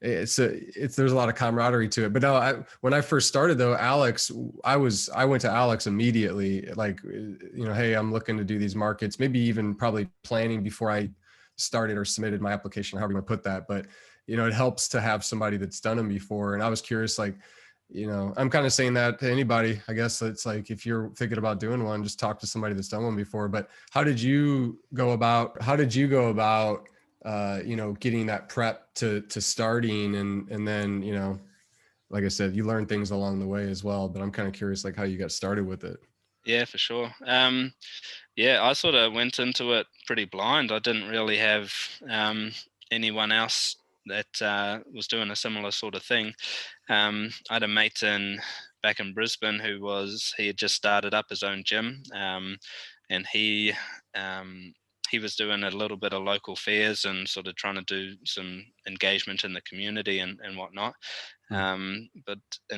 it's there's a lot of camaraderie to it. But no, when I first started though, Alex, I went to Alex immediately, like, hey, I'm looking to do these markets, maybe even probably planning before I started or submitted my application, however you want to put that. But, it helps to have somebody that's done them before. And I was curious, like, I'm kind of saying that to anybody, I guess. It's like, if you're thinking about doing one, just talk to somebody that's done one before. But how did you go about getting that prep to starting, and then, like I said, you learn things along the way as well, but I'm kind of curious, like, how you got started with it. Yeah, for sure. I sort of went into it pretty blind. I didn't really have anyone else that was doing a similar sort of thing. I had a mate back in Brisbane he had just started up his own gym, and he was doing a little bit of local fairs and sort of trying to do some engagement in the community and whatnot.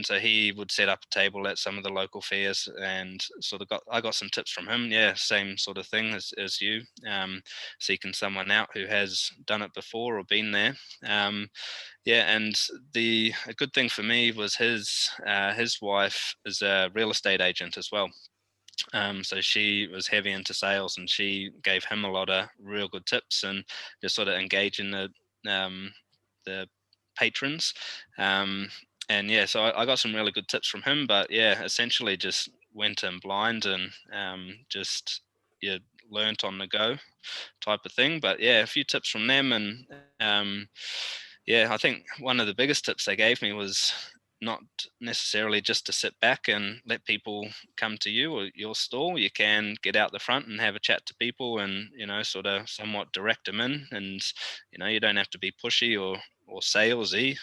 So he would set up a table at some of the local fairs, and sort of I got some tips from him. Yeah, same sort of thing as you, seeking someone out who has done it before or been there. And a good thing for me was his wife is a real estate agent as well. So she was heavy into sales, and she gave him a lot of real good tips and just sort of engaging the patrons. So I got some really good tips from him, but essentially just went in blind and just learnt on the go type of thing. But a few tips from them, and I think one of the biggest tips they gave me was not necessarily just to sit back and let people come to you or your stall. You can get out the front and have a chat to people and, sort of somewhat direct them in. And, you don't have to be pushy or salesy.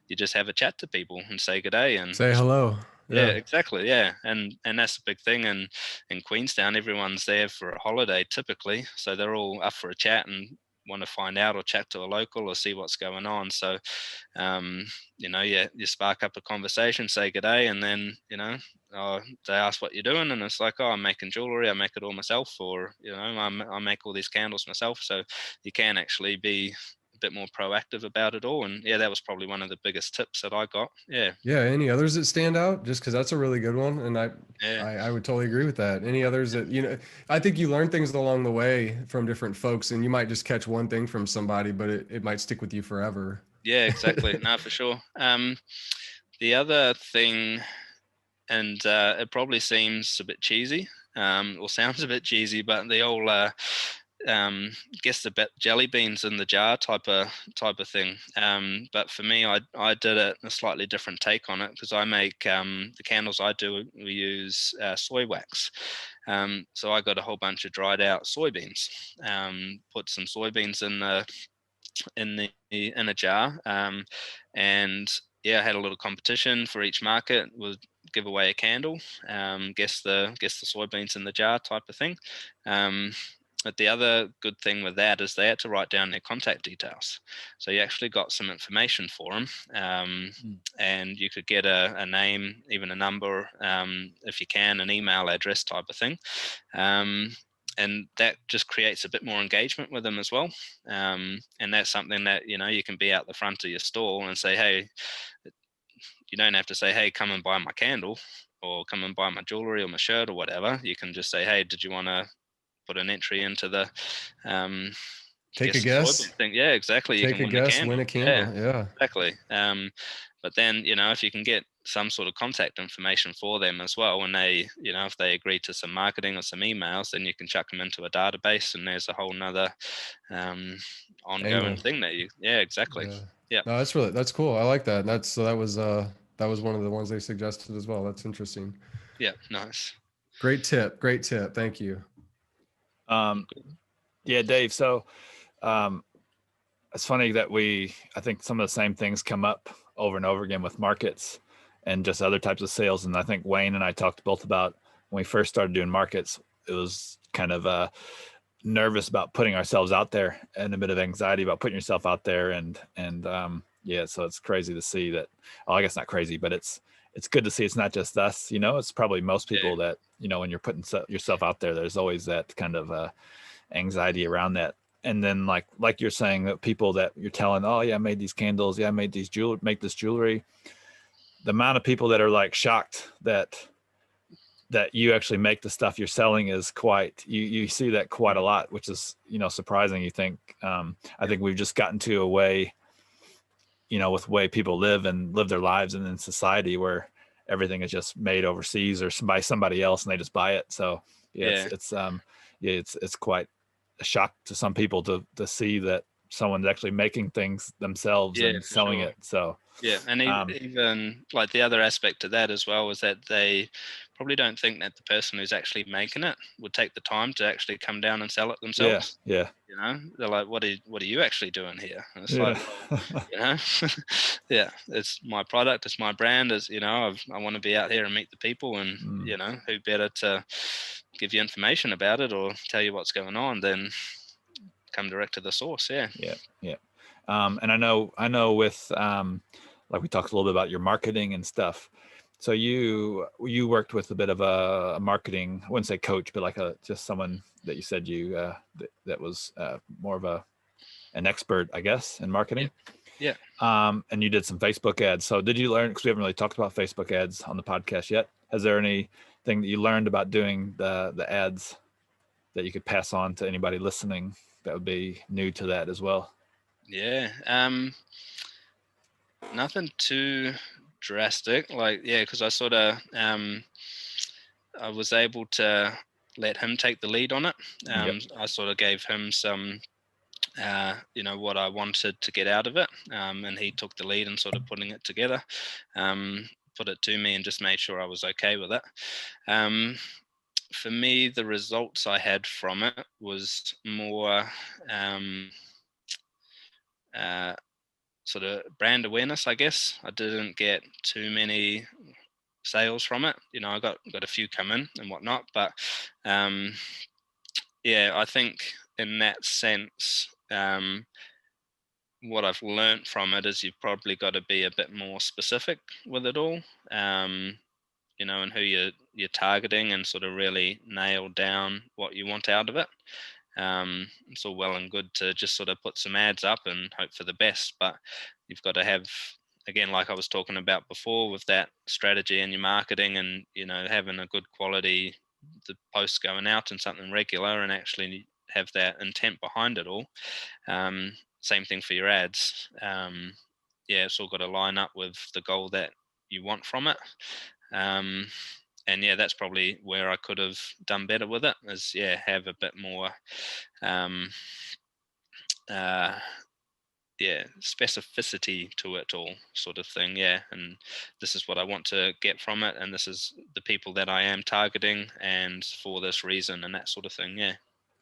You just have a chat to people and say good day and say hello. Yeah, exactly. Yeah. And that's a big thing. And in Queenstown, everyone's there for a holiday typically. So they're all up for a chat and want to find out or chat to a local or see what's going on. So, you spark up a conversation, say good day, and then, they ask what you're doing, and it's like, oh, I'm making jewelry, I make it all myself, or, I make all these candles myself. So you can actually be a bit more proactive about it all. And that was probably one of the biggest tips that I got. Any others that stand out? Just because that's a really good one, and I would totally agree with that. Any others that I think you learn things along the way from different folks, and you might just catch one thing from somebody, but it might stick with you forever. Yeah, exactly. No, for sure. The other thing, and it probably seems a bit cheesy, or sounds a bit cheesy, but the old guess the jelly beans in the jar type of thing. But for me, I did a slightly different take on it, because I make the candles I do, we use soy wax. So I got a whole bunch of dried out soybeans, put some soybeans in a jar, and I had a little competition for each market. We'll give away a candle, guess the soybeans in the jar type of thing. But the other good thing with that is they had to write down their contact details. So you actually got some information for them, and you could get a name, even a number, if you can, an email address type of thing. And that just creates a bit more engagement with them as well. And that's something that, you can be out the front of your stall and say, hey, you don't have to say, hey, come and buy my candle or come and buy my jewelry or my shirt or whatever. You can just say, hey, did you want to put an entry into the take a guess thing? Yeah, exactly. Take you can win a candle. Yeah, exactly. But then, if you can get some sort of contact information for them as well, and they, if they agree to some marketing or some emails, then you can chuck them into a database, and there's a whole nother ongoing thing that exactly. Yeah. No, that's cool. I like that. That was one of the ones they suggested as well. That's interesting. Yeah, nice. Great tip. Thank you. Um, yeah, Dave. So it's funny that I think some of the same things come up over and over again with markets and just other types of sales. And I think Wayne and I talked both about when we first started doing markets, it was kind of nervous about putting ourselves out there and a bit of anxiety about putting yourself out there. Yeah, so it's crazy to see that. Well, I guess not crazy, but it's good to see it's not just us. It's probably most people that when you're putting yourself out there, there's always that kind of anxiety around that. And then like you're saying, that people that you're telling, oh yeah, I made these candles, yeah, I made these make this jewelry. The amount of people that are like shocked that you actually make the stuff you're selling is quite, you see that quite a lot, which is surprising. You think I think we've just gotten to a way, with the way people live their lives and in society, where everything is just made overseas or by somebody else and they just buy it. So it's quite a shock to some people to see that someone's actually making things themselves and selling it. So and even like the other aspect to that as well is that they probably don't think that the person who's actually making it would take the time to actually come down and sell it themselves. Yeah. They're like, what are you actually doing here? And it's like, it's my product, it's my brand, I want to be out here and meet the people, and who better to give you information about it or tell you what's going on than come direct to the source. And I know with like we talked a little bit about your marketing and stuff. So you worked with a bit of a marketing, I wouldn't say coach, but like just someone that you said that was more of an expert, I guess, in marketing. And you did some Facebook ads. So did you learn, because we haven't really talked about Facebook ads on the podcast yet, has there anything that you learned about doing the ads that you could pass on to anybody listening that would be new to that as well? Nothing too drastic, because I sort of I was able to let him take the lead on it. I sort of gave him some what I wanted to get out of it, and he took the lead in sort of putting it together, put it to me and just made sure I was okay with it. For me, the results I had from it was more sort of brand awareness, I guess. I didn't get too many sales from it. I got a few come in and whatnot, but I think in that sense, what I've learned from it is you've probably got to be a bit more specific with it all, and who you're targeting, and sort of really nail down what you want out of it. It's all well and good to just sort of put some ads up and hope for the best, but you've got to have, again, like I was talking about before, with that strategy in your marketing, and having a good quality, the posts going out and something regular, and actually have that intent behind it all. Same thing for your ads. It's all got to line up with the goal that you want from it. And that's probably where I could have done better with it, is have a bit more specificity to it all, sort of thing. And this is what I want to get from it, and this is the people that I am targeting, and for this reason, and that sort of thing.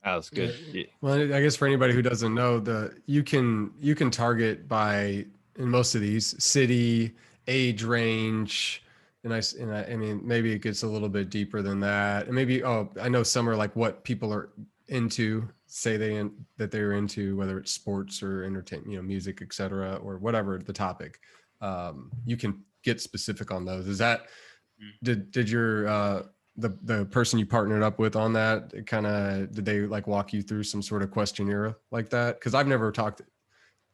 That's good. Well, I guess for anybody who doesn't know, you can target by, in most of these, city, age range, and I mean, maybe it gets a little bit deeper than that, and maybe I know some are like what people are into, say that they're into, whether it's sports or entertainment, music, etc., or whatever the topic. You can get specific on those. Is that did your the person you partnered up with on that did they like walk you through some sort of questionnaire like that? Because I've never talked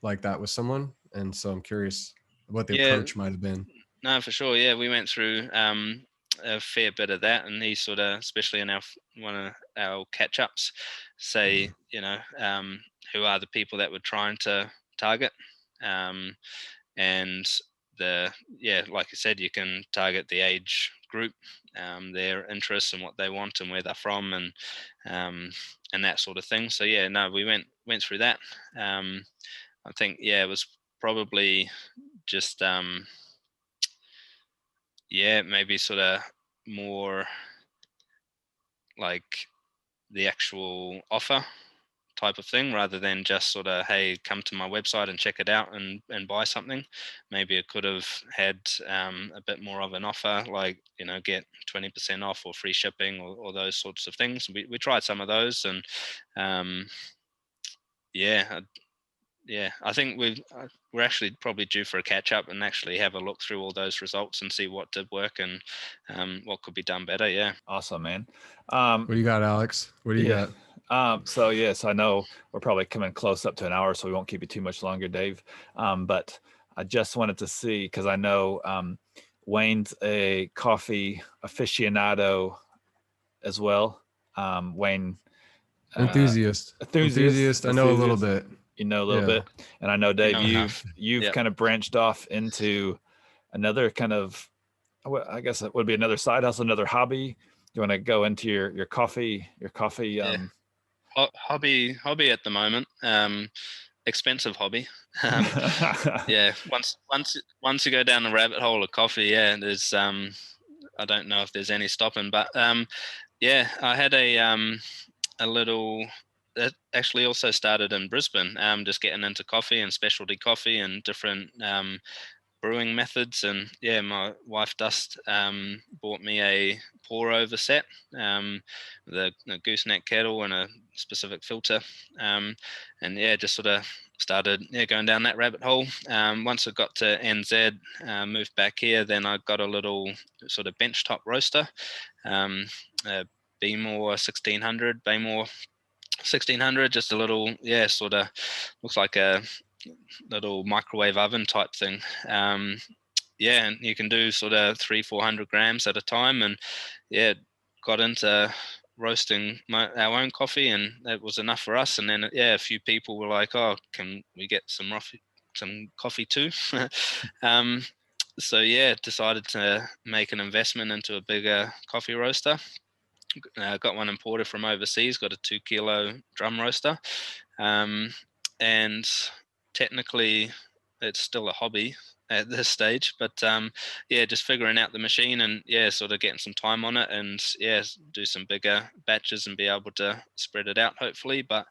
like that with someone, and so I'm curious what the approach might have been. No, for sure. We went through a fair bit of that, and he sort of, especially in one of our catch-ups, say who are the people that we're trying to target, and like I said, you can target the age group, their interests and what they want and where they're from, and that sort of thing. So we went through that. I think it was probably just maybe sort of more like the actual offer type of thing, rather than just sort of, hey, come to my website and check it out and buy something. Maybe it could have had a bit more of an offer, like, you know, get 20% off or free shipping, or those sorts of things. We tried some of those, and yeah, I think we're actually probably due for a catch up and actually have a look through all those results and see what did work and what could be done better. Yeah. Awesome, man. What do you got, Alex? What do you got? So yes, I know we're probably coming close up to an hour, so we won't keep you too much longer, Dave. But I just wanted to see, because I know Wayne's a coffee aficionado as well. Wayne, Enthusiast. I know a little bit. You know a little bit, and I know, Dave, you've kind of branched off into another kind of, I guess it would be another side hustle, another hobby. You want to go into your coffee? Hobby at the moment. Expensive hobby. Yeah. Once you go down the rabbit hole of coffee, yeah, there's I don't know if there's any stopping. But yeah, I had a little. That actually also started in Brisbane. Just getting into coffee and specialty coffee and different brewing methods. And yeah, my wife Dust bought me a pour over set, the gooseneck kettle and a specific filter, and yeah, just sort of started going down that rabbit hole. Once I got to NZ, moved back here, then I got a little sort of benchtop roaster, Beemore 1600, just a little, sort of looks like a little microwave oven type thing. And you can do sort of 300-400 grams at a time, and got into roasting our own coffee, and that was enough for us. And then a few people were like, oh, can we get some coffee too? So decided to make an investment into a bigger coffee roaster. Got one imported from overseas, got a 2 kilo drum roaster, and technically it's still a hobby at this stage, but just figuring out the machine and sort of getting some time on it, and do some bigger batches and be able to spread it out hopefully. But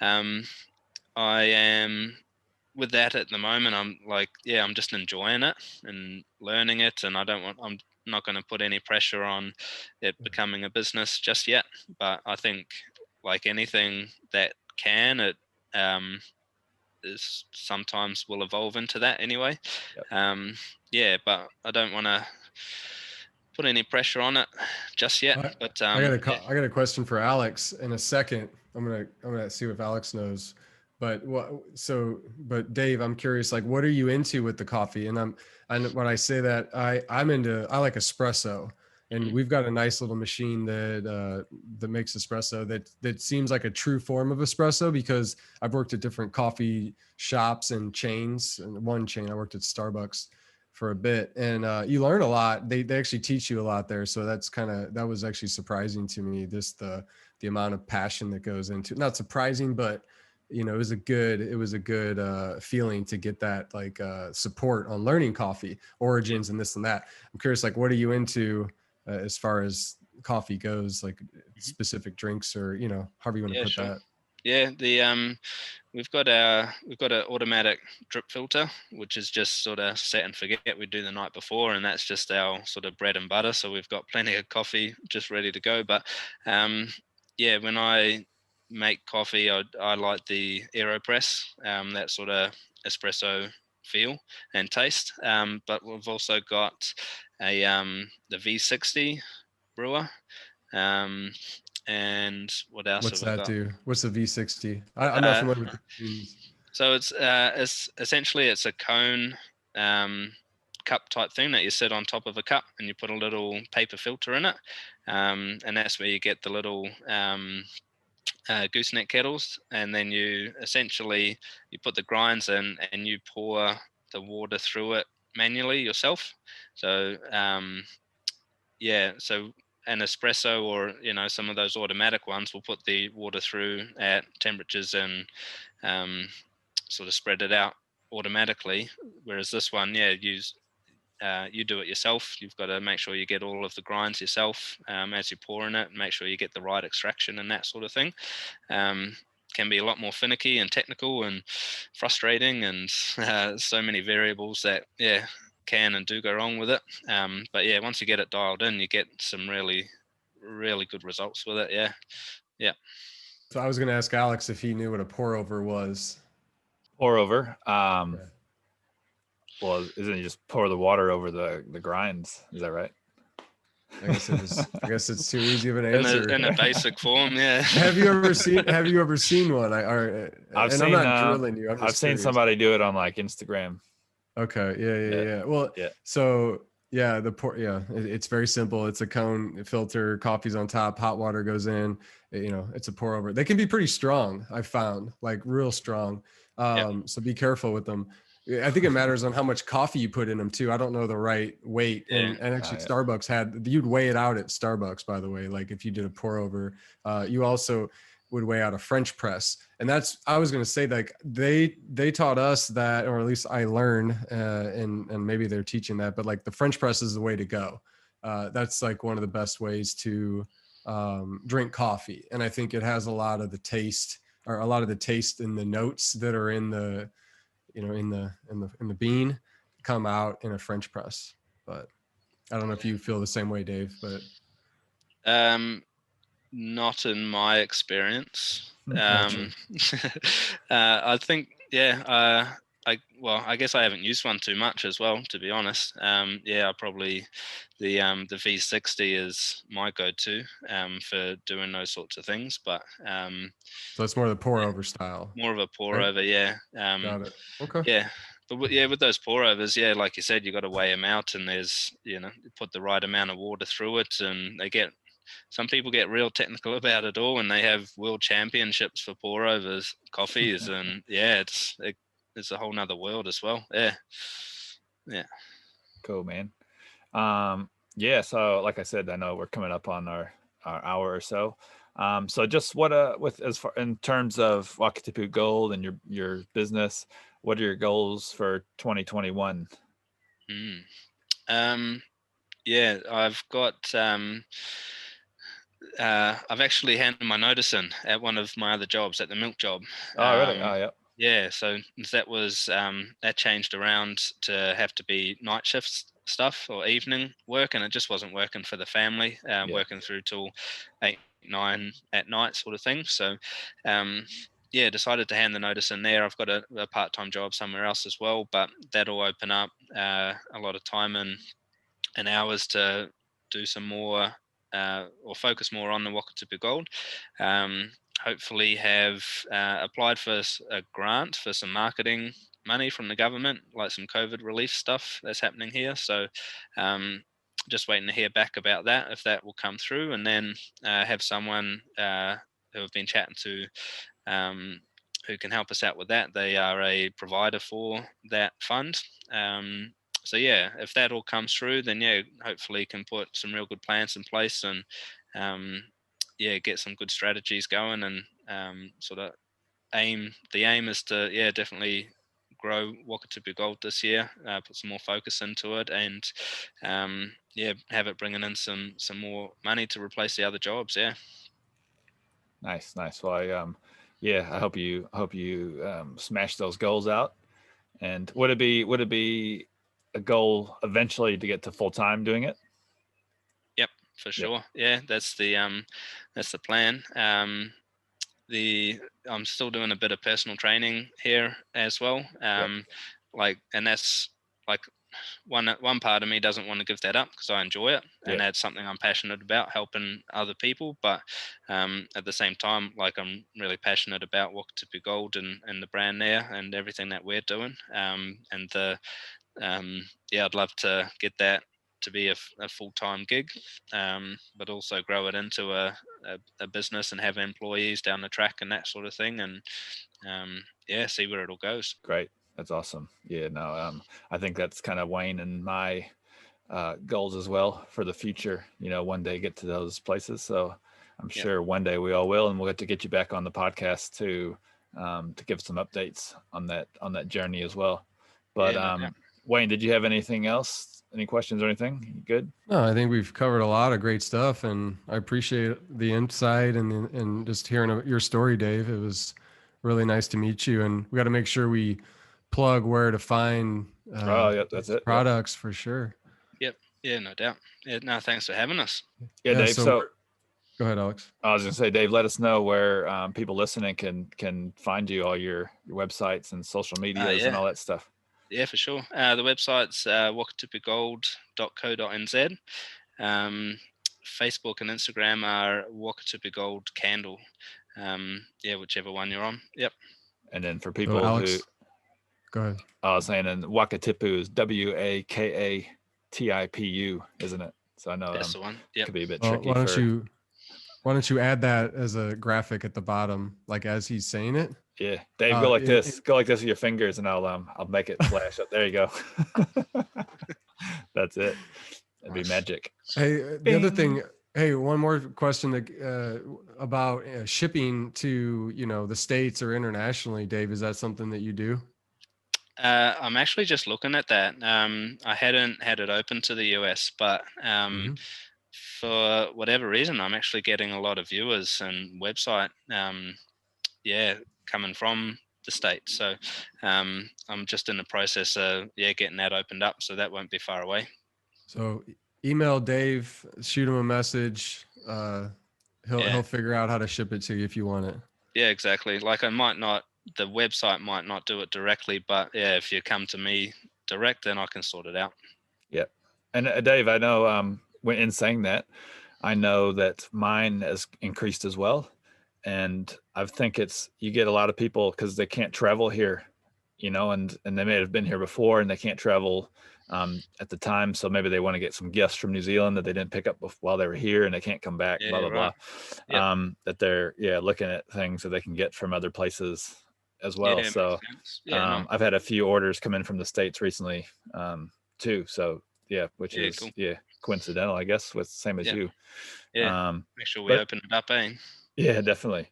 I am with that at the moment. I'm like, I'm just enjoying it and learning it, and I'm not going to put any pressure on it becoming a business just yet. But I think, like anything that it is sometimes will evolve into that anyway. Yep. But I don't want to put any pressure on it just yet. But I got a question for Alex in a second. I'm gonna see if Alex knows. But Dave, I'm curious, like, what are you into with the coffee? And when I say that, I like espresso, and we've got a nice little machine that makes espresso that seems like a true form of espresso, because I've worked at different coffee shops and chains. And one chain, I worked at Starbucks for a bit, and you learn a lot. They actually teach you a lot there. So that was actually surprising to me, the amount of passion that goes into, not surprising, but it was a good feeling to get that, like, support on learning coffee origins and this and that. I'm curious, like, what are you into as far as coffee goes, like specific drinks, or however you want to put that? Yeah, we've got an automatic drip filter, which is just sort of set and forget. We do the night before, and that's just our sort of bread and butter. So we've got plenty of coffee just ready to go. But when I make coffee, I like the AeroPress, that sort of espresso feel and taste. But we've also got the V60 brewer. And what else? What's that do? What's the V60? I'm not familiar with the machines. So it's essentially it's a cone cup type thing that you sit on top of a cup, and you put a little paper filter in it, and that's where you get the little gooseneck kettles. And then you put the grinds in, and you pour the water through it manually yourself. So so an espresso, or some of those automatic ones, will put the water through at temperatures and sort of spread it out automatically, whereas this one use you do it yourself. You've got to make sure you get all of the grinds yourself as you're pouring it, make sure you get the right extraction and that sort of thing. Can be a lot more finicky and technical and frustrating, and so many variables that can and do go wrong with it. But yeah, once you get it dialed in, you get some really good results with it. Yeah. So I was going to ask Alex if he knew what a pour over was. Pour over. Well, isn't it just pour the water over the grinds? Is that right? I guess it's too easy of an answer. In a basic form, yeah. Have you ever seen one? I'm not drilling you. I've seen somebody do it on like Instagram. Okay. Yeah. Well, so yeah, it's very simple. It's a cone filter, coffee's on top, hot water goes in. It's a pour over. They can be pretty strong. I found, like, real strong. So be careful with them. I think it matters on how much coffee you put in them too. I don't know the right weight. And actually Starbucks you'd weigh it out at Starbucks, by the way. Like if you did a pour over, you also would weigh out a French press. And I was going to say, like, they taught us that, or at least I learned, and maybe they're teaching that, but like the French press is the way to go. That's like one of the best ways to drink coffee. And I think it has a lot of the taste in the notes that are in the, in the bean come out in a French press. But I don't know if you feel the same way, Dave, but not in my experience. Gotcha. I think, I guess I haven't used one too much as well, to be honest. I probably the V60 is my go-to for doing those sorts of things, but so it's more the pour over style. More of a pour over, yeah. Got it. Okay. Yeah. But with those pour overs, like you said, you got to weigh them out, and there's, you put the right amount of water through it, and some people get real technical about it all, and they have world championships for pour overs coffees, and it's a whole nother world as well. Yeah. Cool, man. So like I said, I know we're coming up on our hour or so. So just in terms of Wakatipu Gold and your business, what are your goals for 2021? I've got I've actually handed my notice in at one of my other jobs, at the milk job. Oh, really? Oh, yeah. Yeah, so that was that changed around to have to be night shifts stuff or evening work, and it just wasn't working for the family, working through till 8, 9 at night sort of thing. So decided to hand the notice in there. I've got a part-time job somewhere else as well, but that'll open up a lot of time and hours to do some more or focus more on the Wakatipu Gold. Hopefully have applied for a grant for some marketing money from the government, like some COVID relief stuff that's happening here. So just waiting to hear back about that, if that will come through, and then have someone who I've been chatting to who can help us out with that. They are a provider for that fund. So if that all comes through, then hopefully can put some real good plans in place and get some good strategies going, and sort of the aim is to definitely grow Wakatipu Gold this year, put some more focus into it, and have it bringing in some more money to replace the other jobs. Nice. Well, I hope you smash those goals out. And would it be a goal eventually to get to full time doing it? Yep, for sure. Yeah, that's the plan. I'm still doing a bit of personal training here as well. And that's like one part of me doesn't want to give that up, because I enjoy it, and that's something I'm passionate about, helping other people. But at the same time, like, I'm really passionate about Wakatipu Gold and the brand there and everything that we're doing. I'd love to get that to be a full-time gig, but also grow it into a business and have employees down the track and that sort of thing, and see where it all goes. Great. That's awesome. I think that's kind of Wayne and my goals as well for the future, one day get to those places. So I'm sure one day we all will, and we'll get to get you back on the podcast to give some updates on that journey as well. But Wayne, did you have anything else any questions or anything? You good? No, I think we've covered a lot of great stuff, and I appreciate the insight and just hearing your story, Dave. It was really nice to meet you, and we got to make sure we plug where to find Oh, yeah, that's it. Yep. products for sure. Yep. Yeah, no doubt. Yeah, no, thanks for having us. Yeah, Dave. So go ahead, Alex. I was gonna say, Dave, let us know where people listening can find you, all your websites and social medias and all that stuff. Yeah, for sure. The website's wakatipugold.co.nz. Facebook and Instagram are Wakatipu Gold Candle. Yeah, whichever one you're on. Yep. And then for people Alex, go ahead. I was saying, and Wakatipu is Wakatipu, isn't it? So I know that's the one. Yep. Could be a bit tricky. Why don't you add that as a graphic at the bottom, like as he's saying it? Yeah, Dave, go like this. Go like this with your fingers, and I'll make it flash up. There you go. That's it. It'd be magic. Hey, the other thing. Hey, one more question about shipping to the States or internationally, Dave. Is that something that you do? I'm actually just looking at that. I hadn't had it open to the US, but for whatever reason, I'm actually getting a lot of viewers and website, coming from the States. So I'm just in the process of getting that opened up. So that won't be far away. So email Dave, shoot him a message. He'll figure out how to ship it to you if you want it. Yeah, exactly. Like the website might not do it directly, but if you come to me direct, then I can sort it out. Yeah. And Dave, I know when in saying that, I know that mine has increased as well. And I think you get a lot of people because they can't travel here, and they may have been here before and they can't travel at the time. So maybe they want to get some gifts from New Zealand that they didn't pick up while they were here and they can't come back, blah, blah, blah. That they're looking at things that they can get from other places as well. So I've had a few orders come in from the States recently too. So which is cool. Coincidental, I guess, with same as you. Make sure we open it up, Yeah, definitely.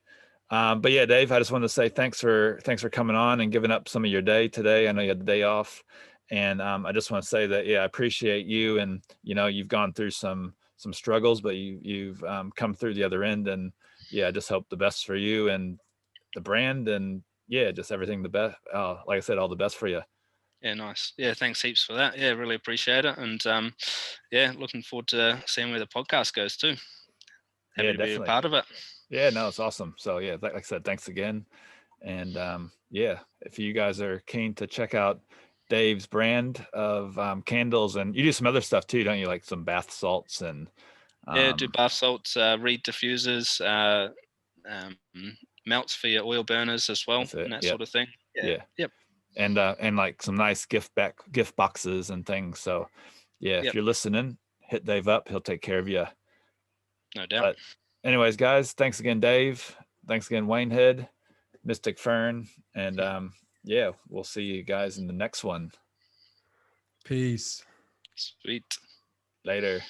But yeah, Dave, I just wanted to say thanks for coming on and giving up some of your day today. I know you had the day off, and I just want to say that I appreciate you, and you've gone through some struggles, but you've come through the other end, and I just hope the best for you and the brand, and just everything the best. Like I said, all the best for you. Yeah, nice. Yeah, thanks heaps for that. Yeah, really appreciate it, and looking forward to seeing where the podcast goes too. Happy to be a part of it. Yeah, no, it's awesome. So like I said, thanks again. And if you guys are keen to check out Dave's brand of candles, and you do some other stuff too, don't you? Like some bath salts and do bath salts, reed diffusers, melts for your oil burners as well, and that sort of thing. Yep. And like some nice gift boxes and things. So if you're listening, hit Dave up. He'll take care of you. No doubt. But anyways, guys, thanks again, Dave. Thanks again, Waynehead, Mystic Fern. And we'll see you guys in the next one. Peace. Sweet. Later.